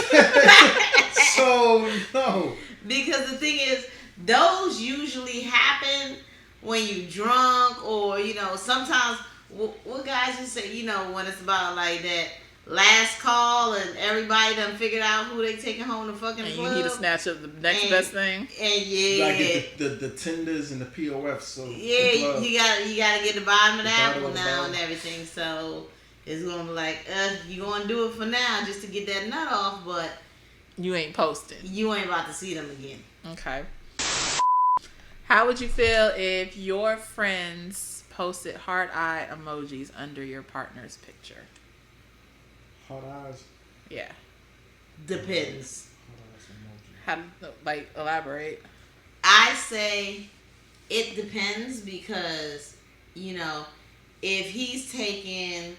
So, no. Because the thing is, those usually happen when you drunk or, sometimes what guys just say, when it's about like that last call and everybody done figured out who they taking home to fucking and club. You need to snatch up the next best thing. And you gotta get the tenders and the POF. So yeah, you gotta get the bottom of the apple now and everything. So it's gonna be like, you gonna do it for now just to get that nut off, but you ain't posting. You ain't about to see them again. Okay. How would you feel if your friends posted heart eye emojis under your partner's picture? Hard eyes. Yeah. Depends. How like elaborate? I say it depends because, if he's taking,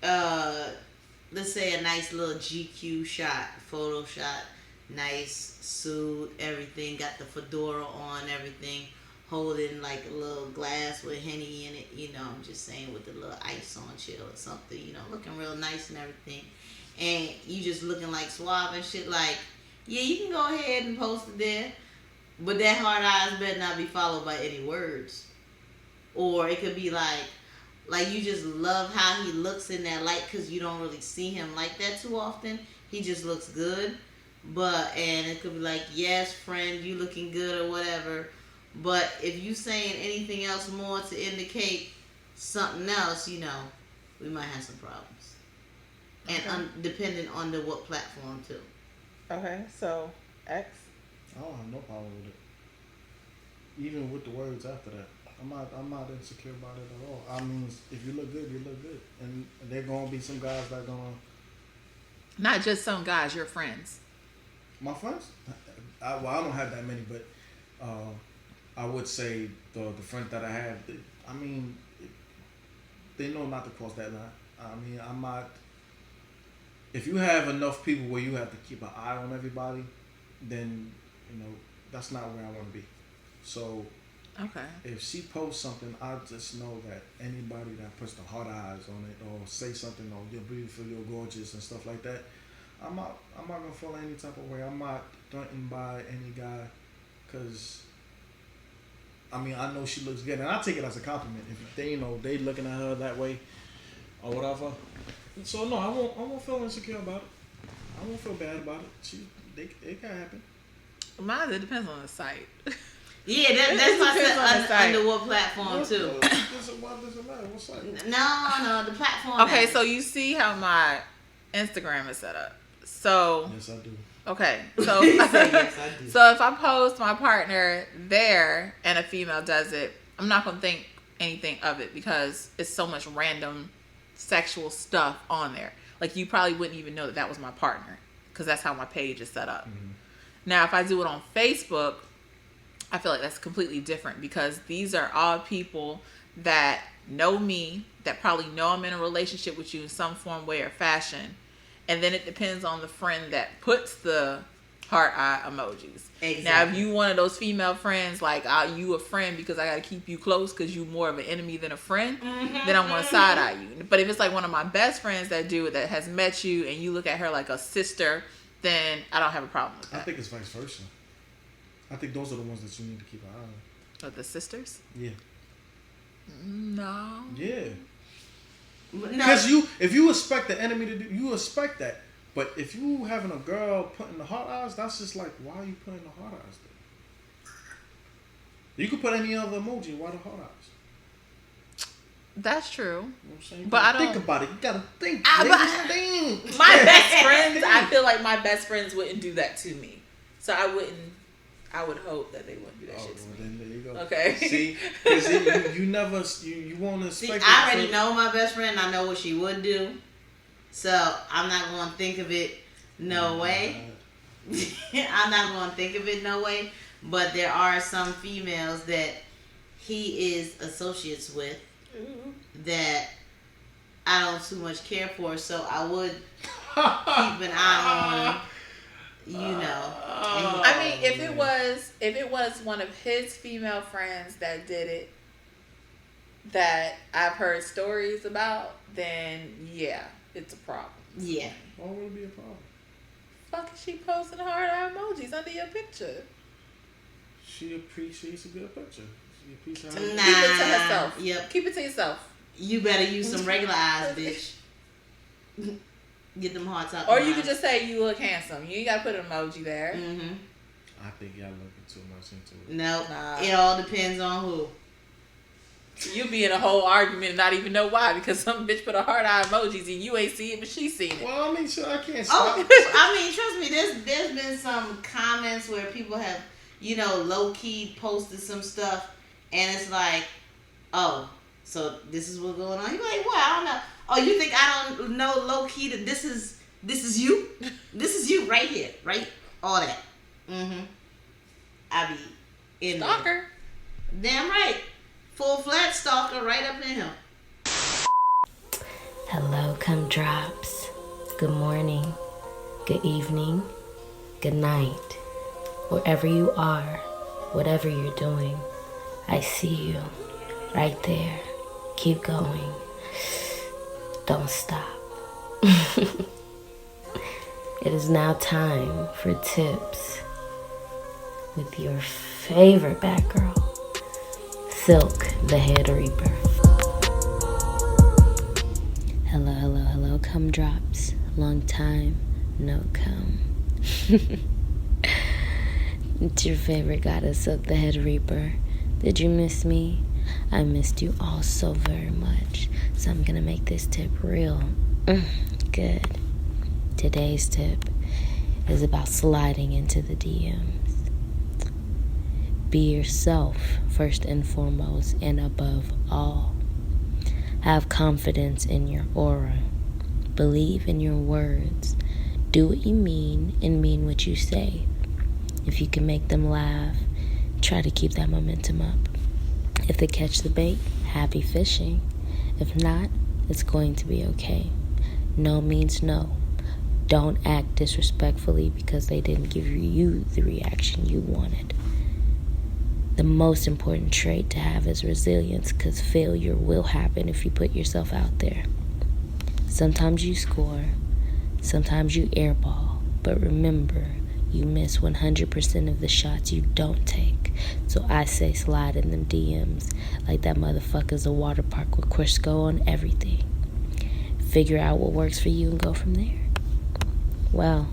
let's say a nice little GQ shot, photo shot, nice suit, everything, got the fedora on, everything, holding like a little glass with Henny in it, I'm just saying with the little ice on chill or something, looking real nice and everything. And you just looking like suave and shit, like, yeah, you can go ahead and post it there. But that hard eyes better not be followed by any words. Or it could be like you just love how he looks in that light because you don't really see him like that too often. He just looks good. And it could be like, yes, friend, you looking good or whatever. But if you saying anything else more to indicate something else, we might have some problems. Okay. And depending on what platform too. Okay, so X. I don't have no problem with it. Even with the words after that. I'm not insecure about it at all. I mean, if you look good, you look good. And there gonna be some guys that gonna... Not just some guys, your friends. My friends? I don't have that many, but I would say the friends that I have, they know not to cross that line. I mean, I'm not... If you have enough people where you have to keep an eye on everybody, then, that's not where I want to be. So, okay, if she posts something, I just know that anybody that puts the hard eyes on it or say something, oh, you're beautiful, you're gorgeous and stuff like that, I'm not gonna feel any type of way. I'm not threatened by any guy, cause I know she looks good, and I take it as a compliment. If they, they looking at her that way or whatever. So no, I won't feel insecure about it. I won't feel bad about it. It can happen. Mine, it depends on the site. Yeah, that's my site. Under what platform too? What does it matter? What site? No, the platform. Okay, so you see how my Instagram is set up. So yes, I do. Okay, so yes, I do. So if I post my partner there and a female does it, I'm not gonna think anything of it because it's so much random sexual stuff on there. Like you probably wouldn't even know that was my partner because that's how my page is set up. Mm-hmm. Now, if I do it on Facebook, I feel like that's completely different because these are all people that know me, that probably know I'm in a relationship with you in some form, way, or fashion. And then it depends on the friend that puts the heart eye emojis. Exactly. Now, if you one of those female friends, like you a friend because I got to keep you close because you more of an enemy than a friend, then I'm going to side eye you. But if it's like one of my best friends that do it, that has met you and you look at her like a sister, then I don't have a problem with that. I think it's vice versa. I think those are the ones that you need to keep an eye on. But the sisters? Yeah. No. Yeah. Because if you expect the enemy to do, you expect that. But if you having a girl putting the heart eyes, that's just like, why are you putting the heart eyes there? You could put any other emoji. Why the heart eyes? That's true. You know what I'm saying? But I don't think about it. You gotta think. Think. My best friends, I feel like my best friends wouldn't do that to me. So I would hope that they wouldn't do that shit to me. Then there you go. Okay. See, because you never, you won't expect. See, I already know my best friend. I know what she would do. So I'm not going to think of it no way. I'm not going to think of it no way. But there are some females that he is associates with that I don't too much care for. So I would keep an eye on him. I mean, if it was one of his female friends that did it, that I've heard stories about, then yeah, it's a problem. Yeah. Why would it be a problem? Fuck, is she posting hard eye emojis under your picture? She appreciates a good picture. She appreciates keep it to herself. Yep. Keep it to yourself. You better use some regular eyes, bitch. Get them hearts out. Or you could just say you look handsome. You ain't gotta put an emoji there. Mm-hmm. I think y'all looking too much into it. No, it all depends on who. You be in a whole argument and not even know why because some bitch put a heart eye emojis and you ain't see it, but she seen it. Well, I mean, I can't stop. I mean, trust me, there's been some comments where people have, low key posted some stuff, and it's like, oh, so this is what's going on. You're like, what? I don't know. Oh, you think I don't know low key that this is This is you. This is you right here, right? All that. I be in Stalker. Damn right. Full-fledged stalker right up in him. Hello, Cum'n drops. Good morning, good evening, good night. Wherever you are, whatever you're doing, I see you right there. Keep going. Don't stop. It is now time for tips with your favorite bad girl, Silk the Head Reaper. Hello, Cum'n drops. Long time, no cum. It's your favorite goddess, Silk the Head Reaper. Did you miss me? I missed you all so very much. So I'm gonna make this tip real good. Today's tip is about sliding into the DMs. Be yourself first and foremost, and above all, have confidence in your aura. Believe in your words. Do what you mean and mean what you say. If you can make them laugh, try to keep that momentum up. If they catch the bait, happy fishing. If not, it's going to be okay. No means no. Don't act disrespectfully because they didn't give you the reaction you wanted. The most important trait to have is resilience, because failure will happen if you put yourself out there. Sometimes you score, sometimes you airball, but remember, you miss 100% of the shots you don't take. So I say slide in them DMs like that motherfucker's a water park with Crisco on everything. Figure out what works for you and go from there. Well,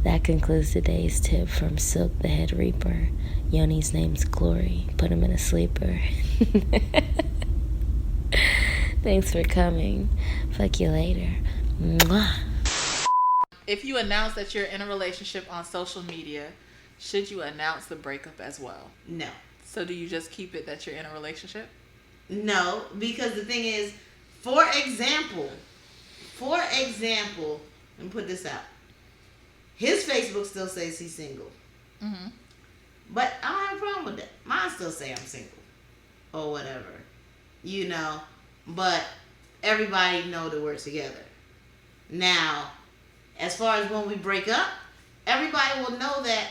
that concludes today's tip from Silk the Head Reaper. Yoni's name's Glory. Put him in a sleeper. Thanks for coming. Fuck you later. Mwah. If you announce that you're in a relationship on social media, should you announce the breakup as well? No. So do you just keep it that you're in a relationship? No, because the thing is, for example, let me put this out. His Facebook still says he's single. Mm-hmm. But I don't have a problem with that. Mine still say I'm single. Or whatever. You know. But everybody know that we're together. Now, as far as when we break up, everybody will know that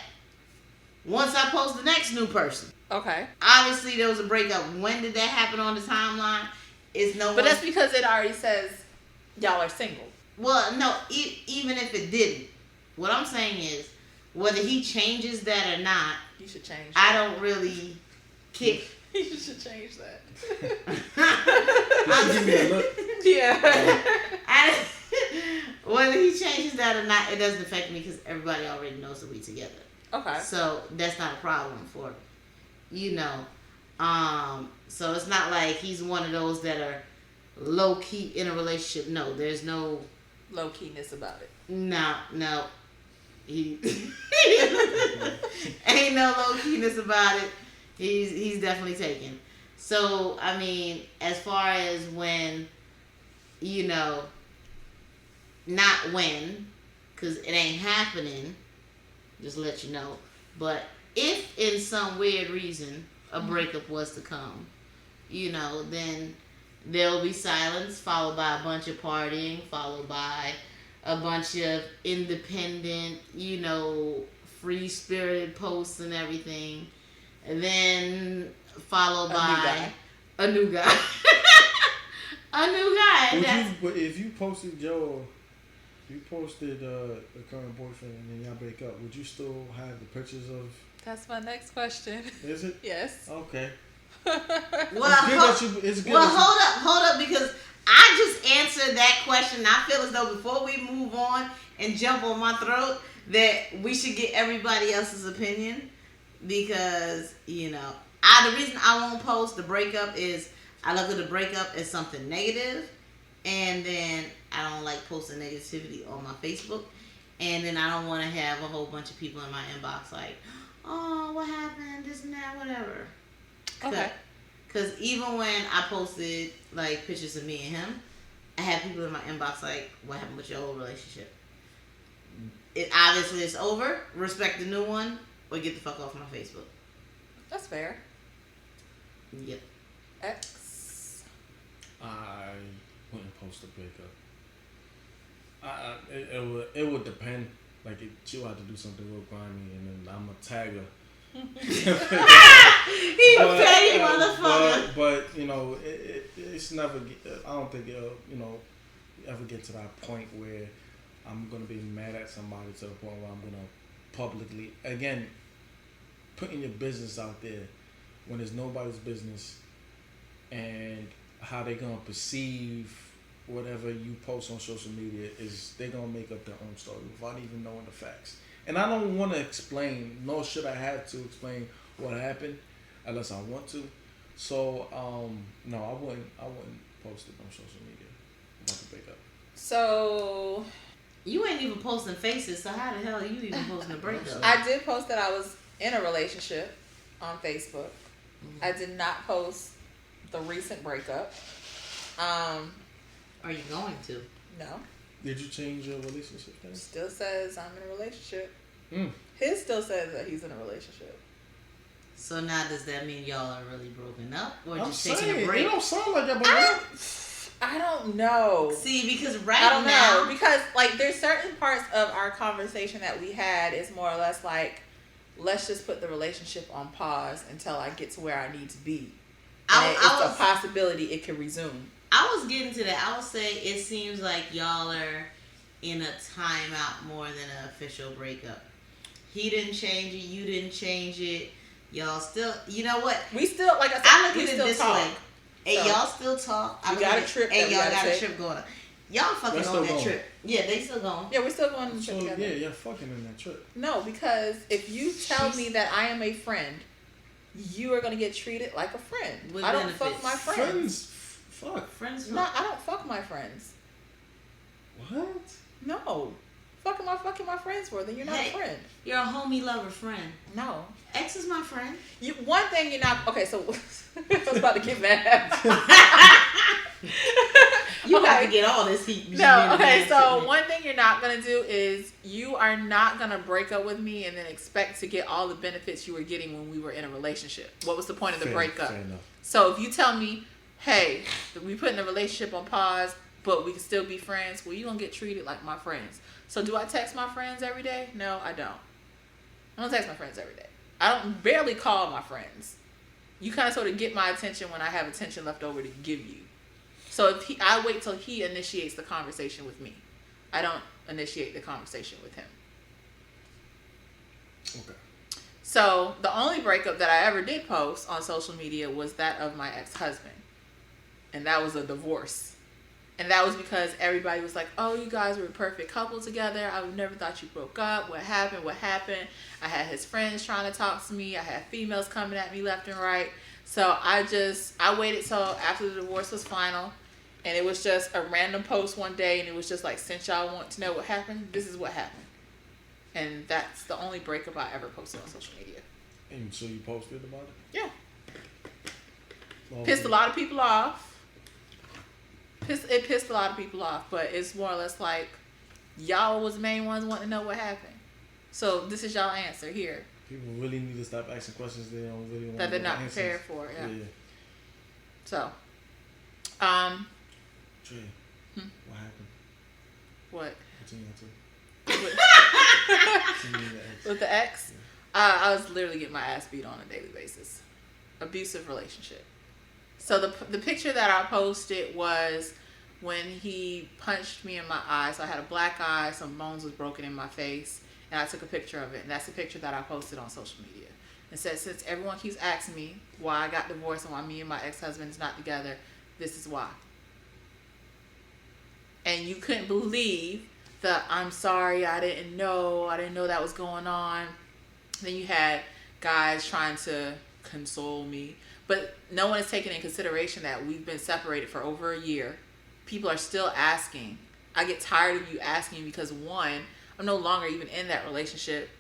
once I post the next new person. Okay. Obviously, there was a breakup. When did that happen on the timeline? But that's because it already says y'all are single. Well, no, even if it didn't. What I'm saying is, whether he changes that or not, you should change that. I don't really kick. You should change that. Give me a look. Yeah. Whether he changes that or not, it doesn't affect me because everybody already knows that we together. Okay. So that's not a problem for, so it's not like he's one of those that are low key in a relationship. No, there's no low keyness about it. No. He ain't no low keyness about it. He's definitely taken. So I mean, as far as when, not when, cause it ain't happening. Just let you know. But if in some weird reason a breakup was to come, then there'll be silence followed by a bunch of partying, followed by a bunch of independent, free-spirited posts and everything. And then followed by a new guy. A new guy. If you posted the current boyfriend and then y'all break up, would you still have the pictures of... That's my next question. Is it? Yes. Okay. Hold up, because I just answered that question. I feel as though before we move on and jump on my throat, that we should get everybody else's opinion. Because, the reason I won't post the breakup is I look at the breakup as something negative, and then I don't like posting negativity on my Facebook, and then I don't want to have a whole bunch of people in my inbox like, oh, what happened, this and that, whatever. Okay. Because even when I posted, like, pictures of me and him, I had people in my inbox like, what happened with your old relationship? obviously it's over. Respect the new one, or get the fuck off my Facebook. That's fair. Yep. X. I wouldn't post a breakup. It would depend. Like, if she would have to do something real grimy, and then I'm a tagger. He a petty motherfucker. But you know, it's never. I don't think it'll, you know, ever get to that point where I'm gonna be mad at somebody to the point where I'm gonna publicly, again, putting your business out there when it's nobody's business, and how they gonna perceive whatever you post on social media is they gonna make up their own story without even knowing the facts. And I don't want to explain, nor should I have to explain what happened, unless I want to. So no, I wouldn't post it on social media about the breakup. So you ain't even posting faces. So how the hell are you even posting a breakup? I did post that I was in a relationship on Facebook. I did not post the recent breakup. Are you going to? No. Did you change your relationship thing? Still says I'm in a relationship. His still says that he's in a relationship. So now does that mean y'all are really broken up, or I'm just taking a saying, break? it don't sound like that, but I don't know. See, because I don't know, because like there's certain parts of our conversation that we had is more or less like, let's just put the relationship on pause until I get to where I need to be. It's a possibility it could resume. I was getting to that. I would say it seems like y'all are in a timeout more than an official breakup. He didn't change it. You didn't change it. Y'all still, you know what? We still, like I said, I look we at it still this talk. way. And So, y'all still talk. we got a trip. And y'all got a take. trip going on. Y'all fucking That's on still that going. trip. Yeah, they still going. Yeah, we're still going on the trip So together. yeah, you're fucking in that trip. No, because if you tell me that I am a friend, you are gonna get treated like a friend. With I don't benefits. fuck my friends. Fuck. Friends. No, I don't fuck my friends. What? No. Fucking my friends for, then you're not a friend. You're a homie lover friend. No. Ex is my friend. One thing you're not, okay, so I was about to get mad. You got to get all this heat. No, okay, so one thing you're not going to do is you are not going to break up with me and then expect to get all the benefits you were getting when we were in a relationship. What was the point of the breakup? Fair enough. So if you tell me, hey, we putting the relationship on pause, but we can still be friends, well, you're going to get treated like my friends. So do I text my friends every day? No, I don't. I don't text my friends every day. I don't barely call my friends. You kind of sort of get my attention when I have attention left over to give you. So I wait till he initiates the conversation with me. I don't initiate the conversation with him. Okay. So the only breakup that I ever did post on social media was that of my ex-husband. And that was a divorce. And that was because everybody was like, oh, you guys were a perfect couple together. I would never thought you broke up. What happened? I had his friends trying to talk to me. I had females coming at me left and right. So I waited till after the divorce was final. And it was just a random post one day. And it was just like, since y'all want to know what happened, this is what happened. And that's the only breakup I ever posted on social media. And so you posted about it? Yeah. Well, Pissed a lot of people off. It pissed a lot of people off, but it's more or less like y'all was the main ones wanting to know what happened. So this is y'all answer here. People really need to stop asking questions they don't really want that they're not answers. prepared for. Yeah. So, Trey, what happened? What? Between With the ex? Yeah. I was literally getting my ass beat on a daily basis. Abusive relationship. So the picture that I posted was when he punched me in my eye. So I had a black eye, some bones was broken in my face, and I took a picture of it. And that's the picture that I posted on social media. And said, since everyone keeps asking me why I got divorced and why me and my ex-husband is not together, this is why. And you couldn't believe the, I'm sorry, I didn't know that was going on. Then you had guys trying to console me. But no one is taking in consideration that we've been separated for over a year. People are still asking. I get tired of you asking because, one, I'm no longer even in that relationship.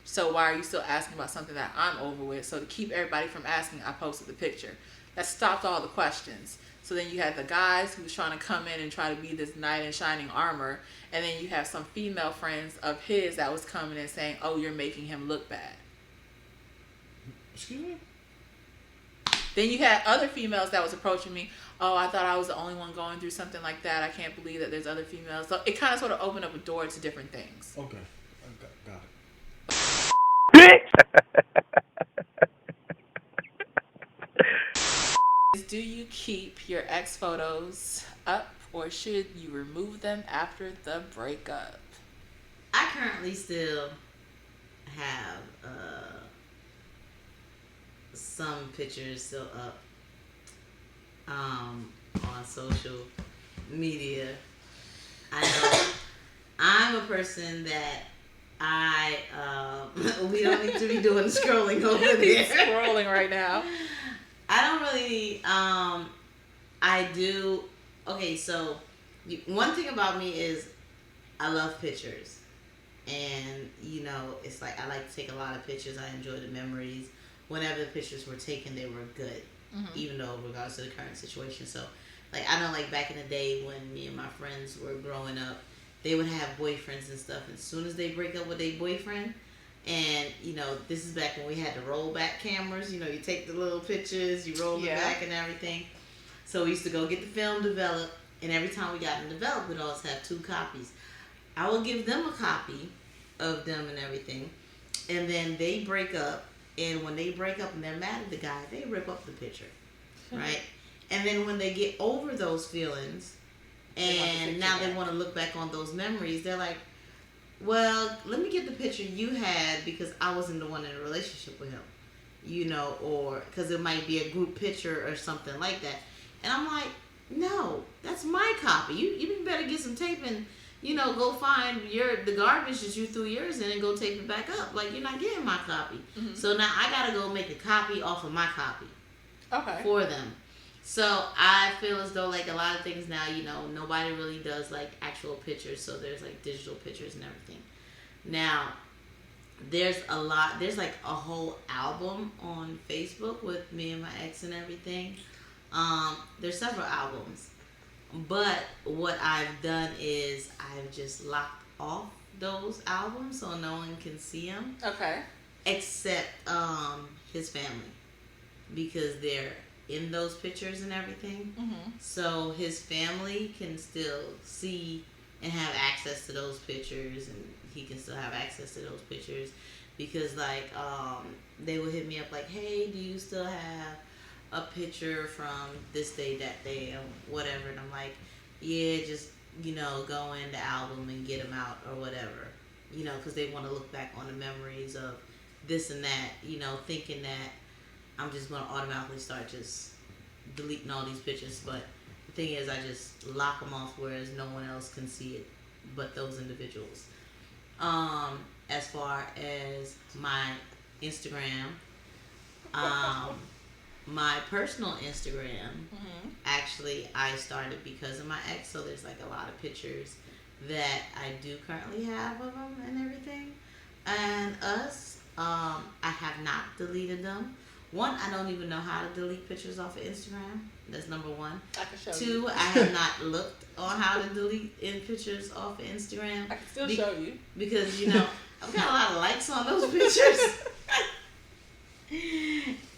So why are you still asking about something that I'm over with? So to keep everybody from asking, I posted the picture. That stopped all the questions. So So then you had the guys who was trying to come in and try to be this knight in shining armor. And then you have some female friends of his that was coming and saying, oh, you're making him look bad. Excuse me? Then you had other females that was approaching me. Oh, I thought I was the only one going through something like that. I can't believe that there's other females. So it kind of sort of opened up a door to different things. Okay. Got it. Do you keep your ex photos up or should you remove them after the breakup? I currently still have some pictures still up on social media. I know I'm a person that we don't need to be doing scrolling over there. He's scrolling right now. I don't really, I do, okay, so one thing about me is I love pictures. And, you know, it's like I like to take a lot of pictures. I enjoy the memories. Whenever the pictures were taken, they were good, even though regards to the current situation. So, like, I know, like, back in the day when me and my friends were growing up, they would have boyfriends and stuff. And as soon as they break up with their boyfriend, and, you know, this is back when we had the rollback cameras. You know, you take the little pictures, you roll it back and everything. So we used to go get the film developed, and every time we got them developed, we'd always have 2 copies. I would give them a copy of them and everything, and then they break up, and when they break up and they're mad at the guy, they rip up the picture, right? And then when they get over those feelings, and now they want to look back on those memories, they're like, well, let me get the picture you had because I wasn't the one in a relationship with him, you know, or because it might be a group picture or something like that. And I'm like, no, that's my copy. You better get some tape and, you know, go find the garbage that you threw yours in and go tape it back up. Like, you're not getting my copy. So now I got to go make a copy off of my copy for them. So I feel as though, like, a lot of things now, you know, nobody really does, like, actual pictures. So there's, like, digital pictures and everything. Now, there's like a whole album on Facebook with me and my ex and everything. There's several albums. But what I've done is I've just locked off those albums so no one can see them. Okay. Except his family. Because they're in those pictures and everything. So his family can still see and have access to those pictures, and he can still have access to those pictures because, like, they would hit me up like, hey, do you still have a picture from this day, that day, and whatever? And I'm like, yeah, just, you know, go in the album and get them out or whatever, you know, because they want to look back on the memories of this and that, you know, thinking that I'm just going to automatically start just deleting all these pictures. But the thing is, I just lock them off whereas no one else can see it but those individuals. As far as my Instagram, my personal Instagram, actually I started because of my ex, so there's like a lot of pictures that I do currently have of them and everything. And us, I have not deleted them. 1, I don't even know how to delete pictures off of Instagram. That's number 1. I can show 2, you. I have not looked on how to delete pictures off of Instagram. I can still show you. Because, you know, I've got a lot of likes on those pictures.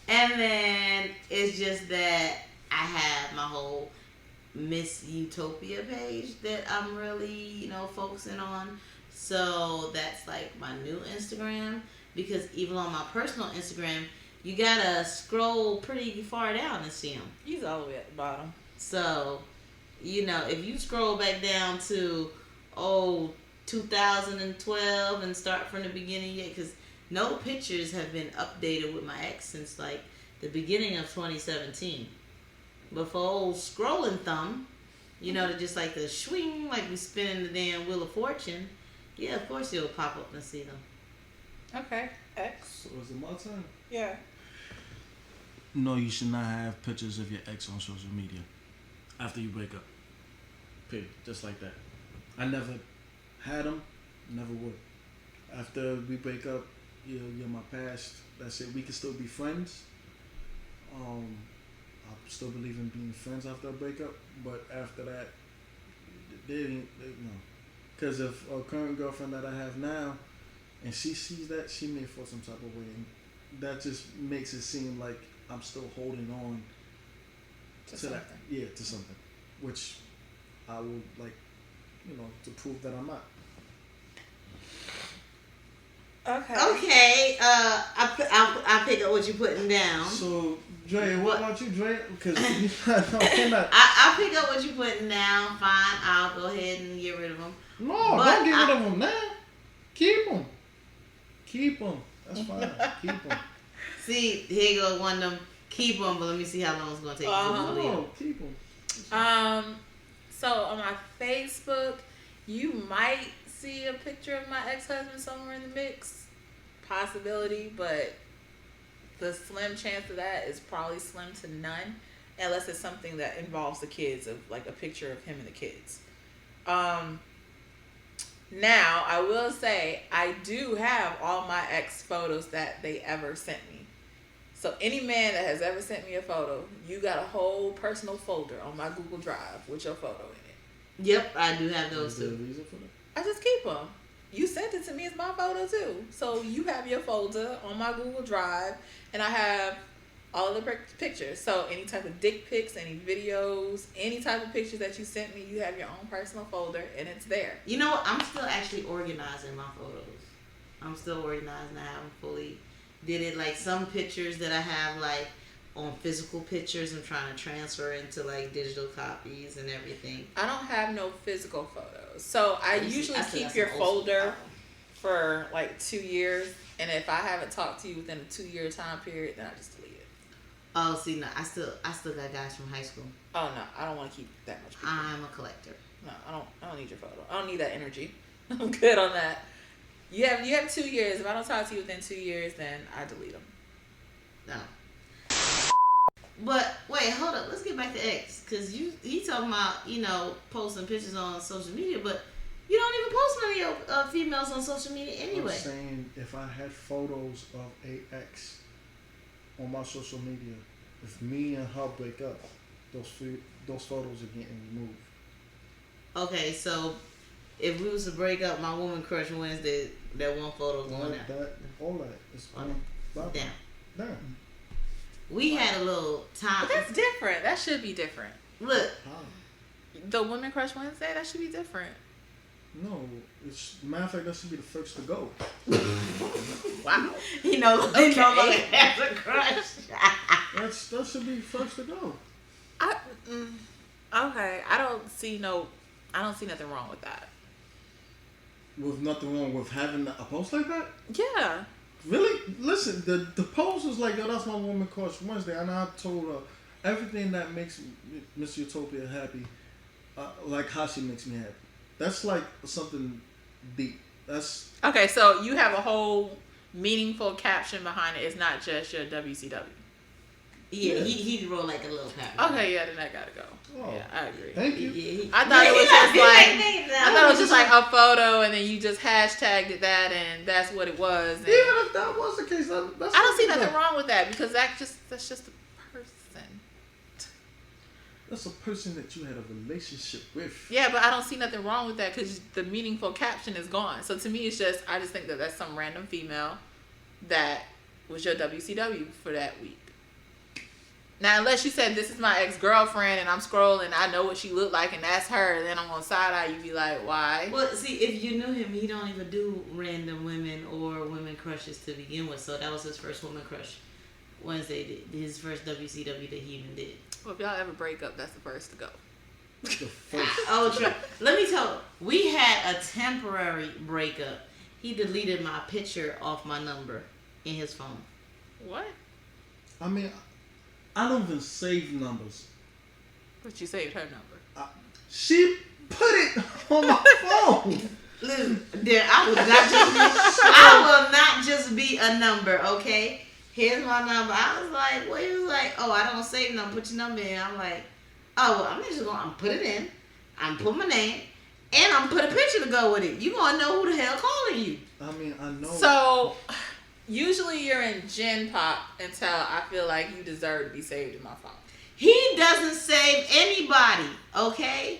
And then it's just that I have my whole Miss Utopia page that I'm really, you know, focusing on. So that's like my new Instagram. Because even on my personal Instagram, you gotta scroll pretty far down to see them. He's all the way at the bottom. So, you know, if you scroll back down to 2012 and start from the beginning, because no pictures have been updated with my ex since like the beginning of 2017. But for old scrolling thumb, you know, to just like the swing, like we spinning the damn Wheel of Fortune, yeah, of course you'll pop up and see them. Okay. X. So is it my turn? Yeah. No, you should not have pictures of your ex on social media after you break up. Period. Just like that. I never had them, never would. After we break up, you're my past. That's it. We can still be friends. still believe in being friends after a breakup, but after that, they no. Because if a current girlfriend that I have now, and she sees that, she may feel some type of way, and that just makes it seem like I'm still holding on to something. that. Yeah, to something, which I would like, to prove that I'm not. Okay. I pick up what you're putting down. So, Dreyah, what about you, Dreyah? Because I pick up what you're putting down. Fine, I'll go ahead and get rid of them. No, don't get rid of them now. Keep them. Keep them. That's fine. Keep them. See, here goes one of them. Keep them, but let me see how long it's going to take. No, keep them. So on my Facebook, you might see a picture of my ex-husband somewhere in the mix. Possibility, but the slim chance of that is probably slim to none, unless it's something that involves the kids, of like a picture of him and the kids. Now, I will say, I do have all my ex photos that they ever sent me. So any man that has ever sent me a photo, you got a whole personal folder on my Google Drive with your photo in it. Yep, I do have those too. Reason for that? I just keep them. You sent it to me as my photo too. So you have your folder on my Google Drive, and I have all of the pictures. So any type of dick pics, any videos, any type of pictures that you sent me, you have your own personal folder, and it's there. You know what? I'm still actually organizing my photos. I'm still organizing. I haven't fully did it. Like some pictures that I have like on physical pictures, I'm trying to transfer into like digital copies and everything. I don't have no physical photos. So I usually keep your folder for like 2 years. And if I haven't talked to you within a 2-year time period, then I just delete it. Oh, see, no, I still got guys from high school. Oh no, I don't want to keep that much people. I'm a collector. No, I don't need your photo. I don't need that energy. I'm good on that. You have 2 years. If I don't talk to you within 2 years, then I delete them. No. But wait, hold up. Let's get back to X, because he talking about posting pictures on social media, but you don't even post many of females on social media anyway. I'm saying if I had photos of AX on my social media, if me and her break up, those photos are getting removed. Okay, so if we was to break up, my woman crush Wednesday, that one photo going out. All that is going down. We had a little time. But that's different. That should be different. Look, the Women Crush Wednesday, that should be different. No, matter of fact, that should be the first to go. Wow. He no longer has a crush. That should be first to go. Okay, I don't see nothing wrong with that. With nothing wrong with having a post like that? Yeah. Really? Listen, the post was like, yo, that's my woman crush Wednesday, and I told her everything that makes Miss Utopia happy, like how she makes me happy. That's like something deep. That's okay. So you have a whole meaningful caption behind it. It's not just your WCW. Yeah, he wrote like a little paragraph. Okay, yeah, then I gotta go. Oh, yeah, I agree. Thank you. I thought it was just like a photo, and then you just hashtagged that, and that's what it was. And even if that was the case, that's I don't see nothing wrong with that, because that's just a person. That's a person that you had a relationship with. Yeah, but I don't see nothing wrong with that, because the meaningful caption is gone. So to me, I just think that that's some random female that was your WCW for that week. Now, unless you said this is my ex-girlfriend and I'm scrolling, I know what she looked like and that's her, then I'm gonna side-eye you, be like, why? Well, see, if you knew him, he don't even do random women or women crushes to begin with. So that was his first woman crush Wednesday, his first WCW that he even did. Well, if y'all ever break up, that's the first to go. The first. Oh, true. Let me tell you, we had a temporary breakup. He deleted my picture off my number in his phone. What? I mean, I don't even save numbers. But you saved her number. She put it on my phone. Listen, I will not just be a number, okay? Here's my number. I was like, well, he was like, oh, I don't save number. Put your number in. I'm like, oh, well, I'm just going to put it in. I'm put my name, and I'm put a picture to go with it. You going to know who the hell calling you. I mean, I know. So, usually you're in Gen Pop until I feel like you deserve to be saved in my phone. He doesn't save anybody, okay?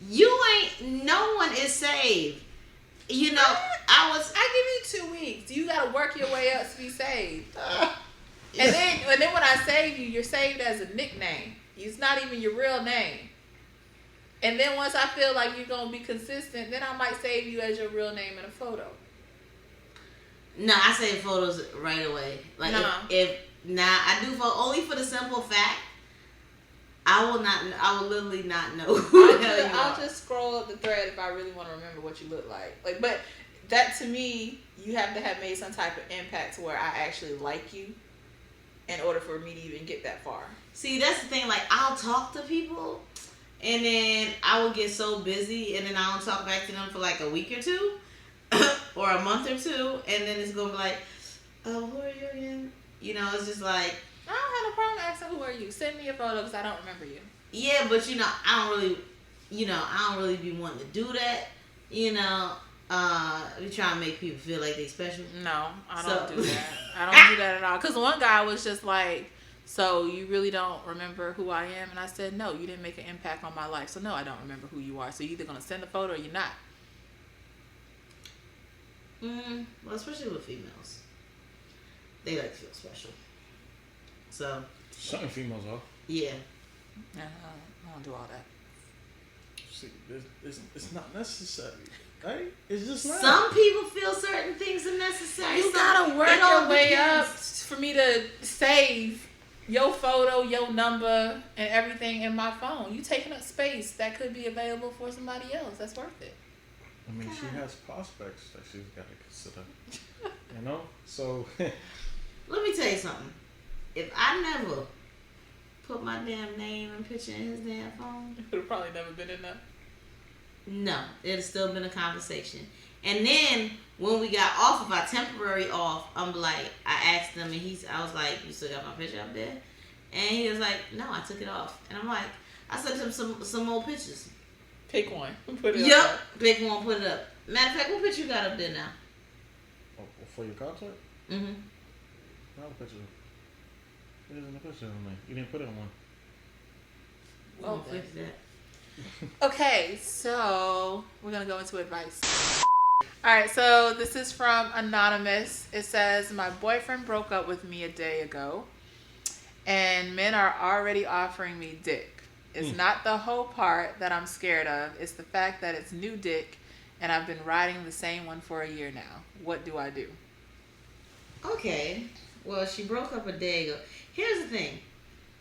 You ain't, no one is saved. You know, I give you 2 weeks. You gotta work your way up to be saved. And then when I save you, you're saved as a nickname. It's not even your real name. And then once I feel like you're gonna be consistent, then I might save you as your real name in a photo. No, I save photos right away. Like if I do only for the simple fact, I will literally not know who the hell you are. I'll just scroll up the thread if I really want to remember what you look like. But that to me, you have to have made some type of impact to where I actually like you in order for me to even get that far. See, that's the thing. Like, I'll talk to people, and then I will get so busy, and then I don't talk back to them for like a week or two, or a month or two, and then it's gonna be like, oh, who are you again? You know, it's just like, I don't have no problem asking who are you. Send me a photo because I don't remember you. Yeah, but I don't really be wanting to do that. You know, we try to make people feel like they special. No, I don't do that. I don't do that at all. Because one guy was just like, so you really don't remember who I am? And I said, no, you didn't make an impact on my life. So no, I don't remember who you are. So you're either going to send a photo or you're not. Well, especially with females. They like to feel special. So. Certain females are. Yeah. I don't do all that. See, it's not necessary. Right? It's just not. Some people feel certain things are necessary. You gotta work your way up for me to save your photo, your number, and everything in my phone. You taking up space that could be available for somebody else. That's worth it. I mean, she has prospects that she's got to consider. You know? So. Let me tell you something. If I never put my damn name and picture in his damn phone, it would have probably never been enough. No, it'd still been a conversation. And then when we got off of our temporary off, I'm like, I asked him, and I was like, you still got my picture up there? And he was like, no, I took it off. And I'm like, I sent him some more pictures. Pick one. Put it up. Yep, pick one, put it up. Matter of fact, what picture you got up there now? Oh, for your concert? Mm-hmm. What picture? It isn't a picture of me. You didn't put it on one. We'll fix that. Okay, so we're going to go into advice. Alright, so this is from Anonymous. It says, my boyfriend broke up with me a day ago, and men are already offering me dick. It's not the whole part that I'm scared of. It's the fact that it's new dick, and I've been riding the same one for a year now. What do I do? Okay. Well, she broke up a day ago. Here's the thing.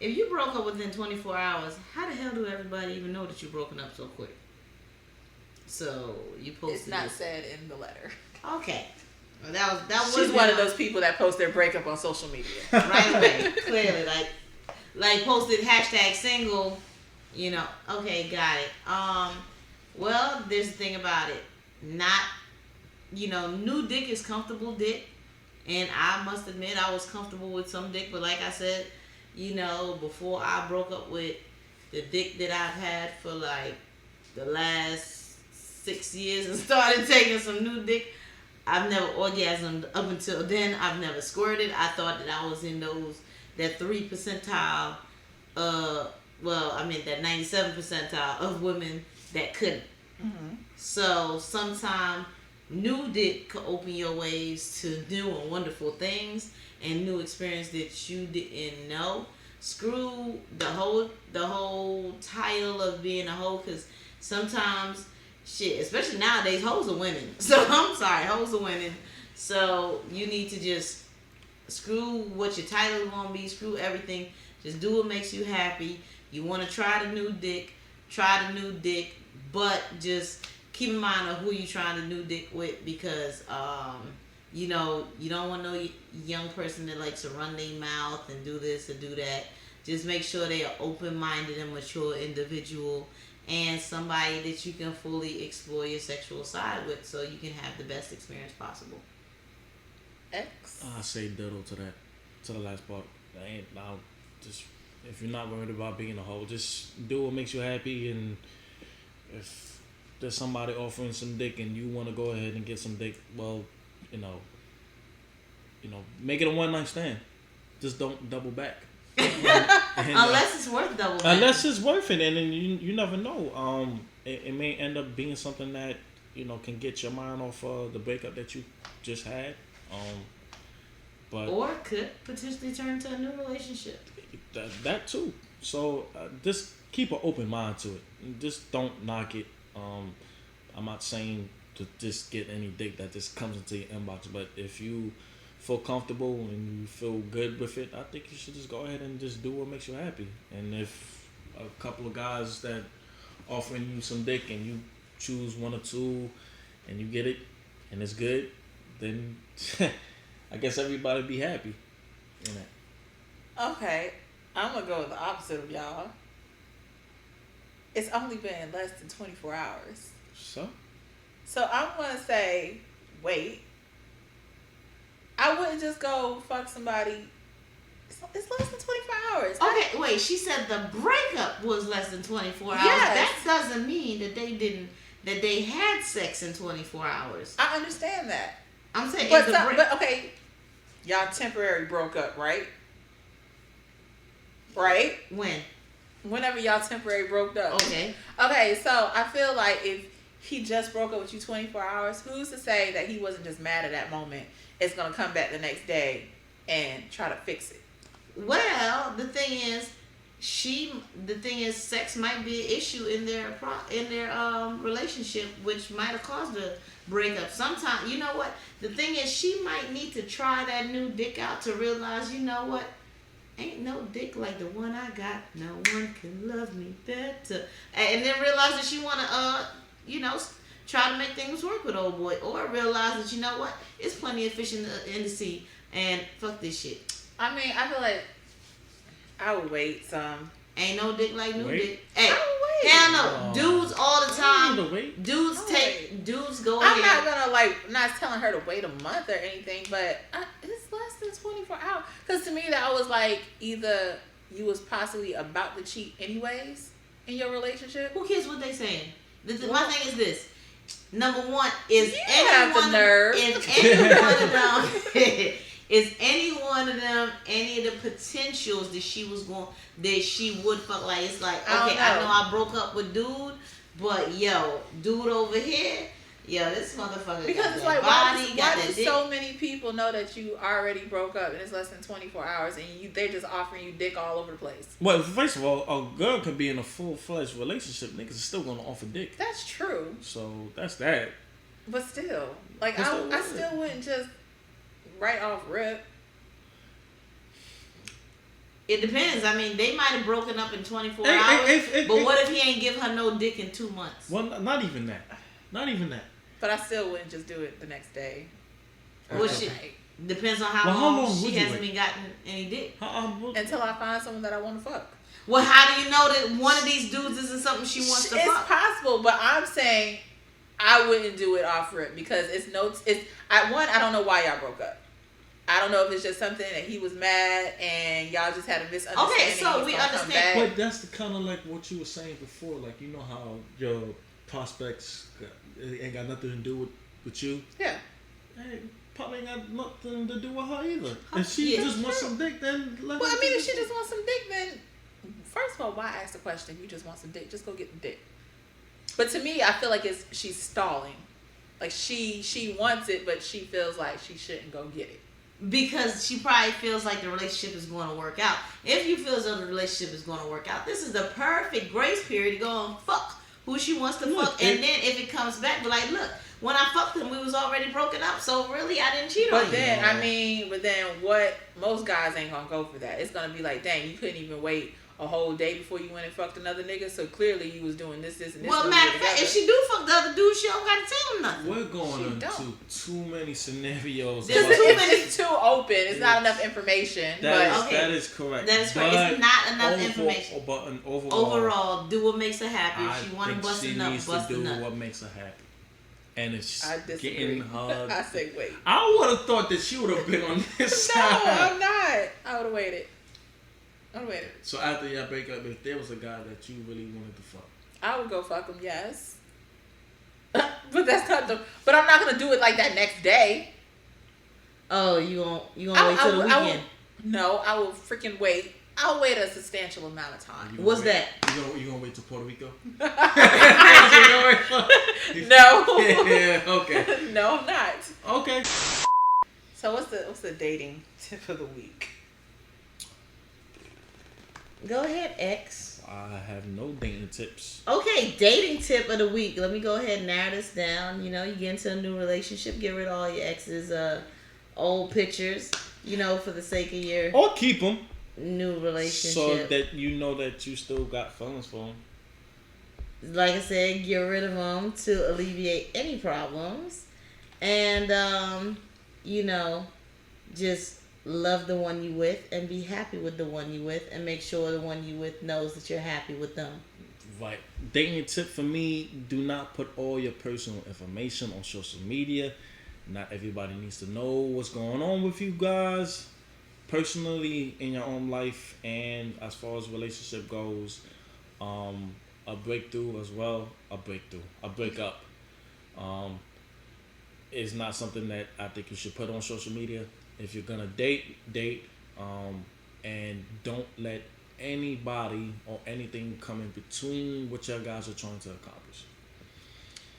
If you broke up within 24 hours, how the hell do everybody even know that you've broken up so quick? So, you posted It's not said in the letter. Okay. Well, that was She's one of those people that post their breakup on social media. Right away. Clearly. Like posted #single, you know. Okay, got it. Well, there's the thing about it. New dick is comfortable dick. And I must admit I was comfortable with some dick. But like I said, before I broke up with the dick that I've had for like the last 6 years and started taking some new dick, I've never orgasmed up until then. I've never squirted. I thought that I was in that 3 percentile, that 97 percentile of women that couldn't. Mm-hmm. So sometimes new dick could open your ways to new and wonderful things and new experience that you didn't know. Screw the whole title of being a hoe, because sometimes shit, especially nowadays, hoes are winning. So I'm sorry, hoes are winning. So you need to just screw what your title is gonna be, screw everything. Just do what makes you happy. You want to try the new dick, but just keep in mind of who you're trying to new dick with, because you don't want no young person that likes to run their mouth and do this and do that. Just make sure they are open-minded and mature individual, and somebody that you can fully explore your sexual side with, so you can have the best experience possible. X. I say diddle to that, to the last part. If you're not worried about being a hoe, just do what makes you happy. And if there's somebody offering some dick and you want to go ahead and get some dick, well, make it a one-night stand. Just don't double back. Unless it's worth double back. Unless it's worth it, and then you never know. It may end up being something that can get your mind off the breakup that you just had. But or could potentially turn to a new relationship. That too. So just keep an open mind to it. Just don't knock it. I'm not saying to just get any dick that just comes into your inbox, but if you feel comfortable and you feel good with it, I think you should just go ahead and just do what makes you happy. And if a couple of guys that offering you some dick and you choose one or two and you get it and it's good, then I guess everybody be happy in that. Okay, I'm gonna go with the opposite of y'all. It's only been less than 24 hours. So I'm gonna say, wait. I wouldn't just go fuck somebody. It's less than 24 hours. Okay, wait. She said the breakup was less than 24 hours. Yes. That doesn't mean that they had sex in 24 hours. I understand that. I'm saying, but okay, y'all temporarily broke up, right? Right? Whenever y'all temporarily broke up. Okay. Okay, so I feel like if he just broke up with you 24 hours, who's to say that he wasn't just mad at that moment? It's gonna come back the next day and try to fix it. Well, the thing is, sex might be an issue in their relationship, which might have caused a breakup. Sometimes, you know what? The thing is, she might need to try that new dick out to realize, you know what? Ain't no dick like the one I got. No one can love me better. And then realize that she want to, try to make things work with old boy, or realize that, you know what? It's plenty of fish in the sea, and fuck this shit. I mean, I feel like I would wait some. Ain't no dick like new dick. Hey, I would wait. hell no. Dudes all the time. Dudes go ahead. I'm not gonna not telling her to wait a month or anything, but it's less than 24 hours. Because to me, that was like either you was possibly about to cheat anyways in your relationship. Who cares what they saying? My thing is this. Number one, is any one of them any of the potentials that she would fuck? Like, it's like, okay, I know I broke up with dude, but dude over here, this motherfucker because got it's that like, body, why do so many people know that you already broke up and it's less than 24 hours and they're just offering you dick all over the place? Well, first of all, a girl could be in a full-fledged relationship. Niggas are still gonna offer dick. That's true. So that's that. But still, like, I still wouldn't just right off rip. It depends. I mean, they might have broken up in 24 hours, but what if he ain't give her no dick in 2 months? Well, not even that. But I still wouldn't just do it the next day. Well, shit. Depends on how long she hasn't been gotten any dick. Until I find someone that I want to fuck. Well, how do you know that one of these dudes isn't something she wants to fuck? It's possible, but I'm saying I wouldn't do it off rip because I don't know why y'all broke up. I don't know if it's just something that he was mad and y'all just had a misunderstanding. Okay, so we understand. But that's the kind of like what you were saying before. Like, you know how your prospects ain't got nothing to do with you? Yeah. Hey, probably ain't got nothing to do with her either. If she just wants some dick, then let her. Well, I mean, if she just wants some dick, then first of all, why ask the question? You just want some dick. Just go get the dick. But to me, I feel like she's stalling. Like, she wants it, but she feels like she shouldn't go get it. Because she probably feels like the relationship is going to work out. If you feel as though the relationship is going to work out, this is the perfect grace period to go and fuck who she wants to fuck. And then if it comes back, be like, look, when I fucked him, we was already broken up. So really, I didn't cheat on you. But then what? Most guys ain't going to go for that. It's going to be like, dang, you couldn't even wait a whole day before you went and fucked another nigga. So clearly you was doing this, and this. Well, matter of fact, if she do fuck the other dude, she don't got to tell him nothing. We're going into too many scenarios. Because it's too open. It's not enough information. That is correct. That is correct. It's not enough information. But overall, do what makes her happy. If she want to bust a nut, bust a nut. She needs to do what makes her happy. And it's getting her. I say wait. I would have thought that she would have been on this side. No, I'm not. I would have waited. So after y'all break up, if there was a guy that you really wanted to fuck, I would go fuck him, yes. But that's not But I'm not gonna do it like that next day. Oh, you gonna wait till the weekend? No, I will freaking wait I'll wait a substantial amount of time. What's that? You gonna wait till Puerto Rico? No. Yeah, okay. No, I'm not. Okay. So what's the dating tip of the week? Go ahead, X. I have no dating tips. Okay, dating tip of the week. Let me go ahead and narrow this down. You get into a new relationship, get rid of all your ex's old pictures, for the sake of your Or keep them. New relationship. So that you know that you still got feelings for them. Like I said, get rid of them to alleviate any problems. And, just love the one you with and be happy with the one you with and make sure the one you with knows that you're happy with them. Right. Dating tip for me, do not put all your personal information on social media. Not everybody needs to know what's going on with you guys personally in your own life, and as far as relationship goes, a breakthrough as well. A breakup is not something that I think you should put on social media. If you're gonna date, and don't let anybody or anything come in between what you guys are trying to accomplish.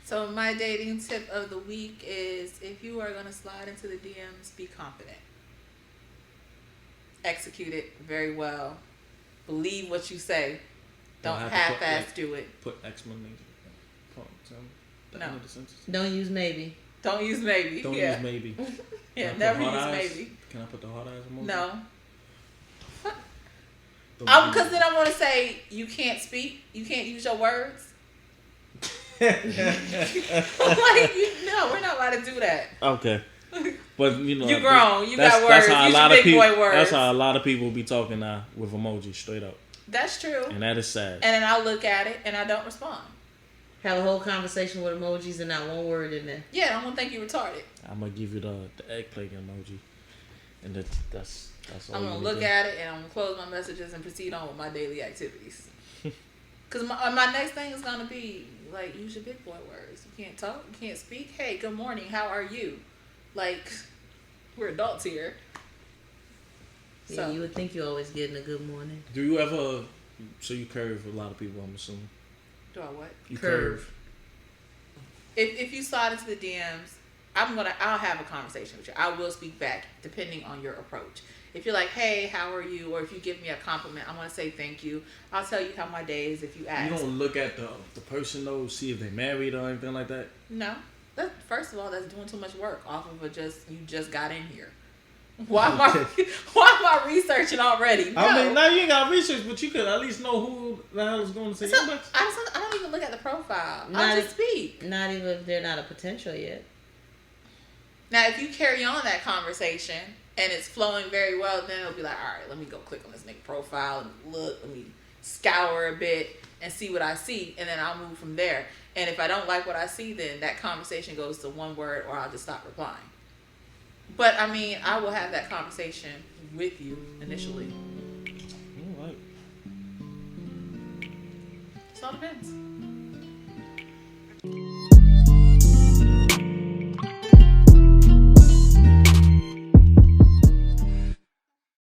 So my dating tip of the week is, if you are gonna slide into the DMs, be confident. Execute it very well. Believe what you say. Don't half-ass do it. Put explanation. No. Don't use maybe. Don't use maybe. Yeah, never use maybe. Can I put the hard eyes emoji? No. Because then I want to say you can't speak. You can't use your words. No, we're not allowed to do that. Okay. But you grown. You got words. Use your big boy words. That's how a lot of people be talking now with emojis, straight up. That's true. And that is sad. And then I'll look at it and I don't respond. Have a whole conversation with emojis and not one word in there. Yeah, I'm gonna think you retarded. I'm gonna give you the eggplant emoji, and that's all. I'm gonna look at it and I'm gonna close my messages and proceed on with my daily activities. Cause my next thing is gonna be like, use your big boy words. You can't talk. You can't speak. Hey, good morning. How are you? Like, we're adults here. Yeah, So you would think you're always getting a good morning. Do you ever? So you curve a lot of people, I'm assuming. Do I what? You curve. If you slide into the DMs, I'll have a conversation with you. I will speak back depending on your approach. If you're like, hey, how are you? Or if you give me a compliment, I'm going to say thank you. I'll tell you how my day is if you ask. You don't look at the person though, see if they married or anything like that? No. First of all, that's doing too much work off of you just got in here. Why am I researching already? No. I mean, now you ain't got research, but you could at least know who the hell is going to say your best. I don't even look at the profile. I'll just speak. Not even if they're not a potential yet. Now, if you carry on that conversation and it's flowing very well, then it'll be like, all right, let me go click on this nigga profile and look, let me scour a bit and see what I see, and then I'll move from there. And if I don't like what I see, then that conversation goes to one word, or I'll just stop replying. But I mean, I will have that conversation with you initially. All right. So it depends.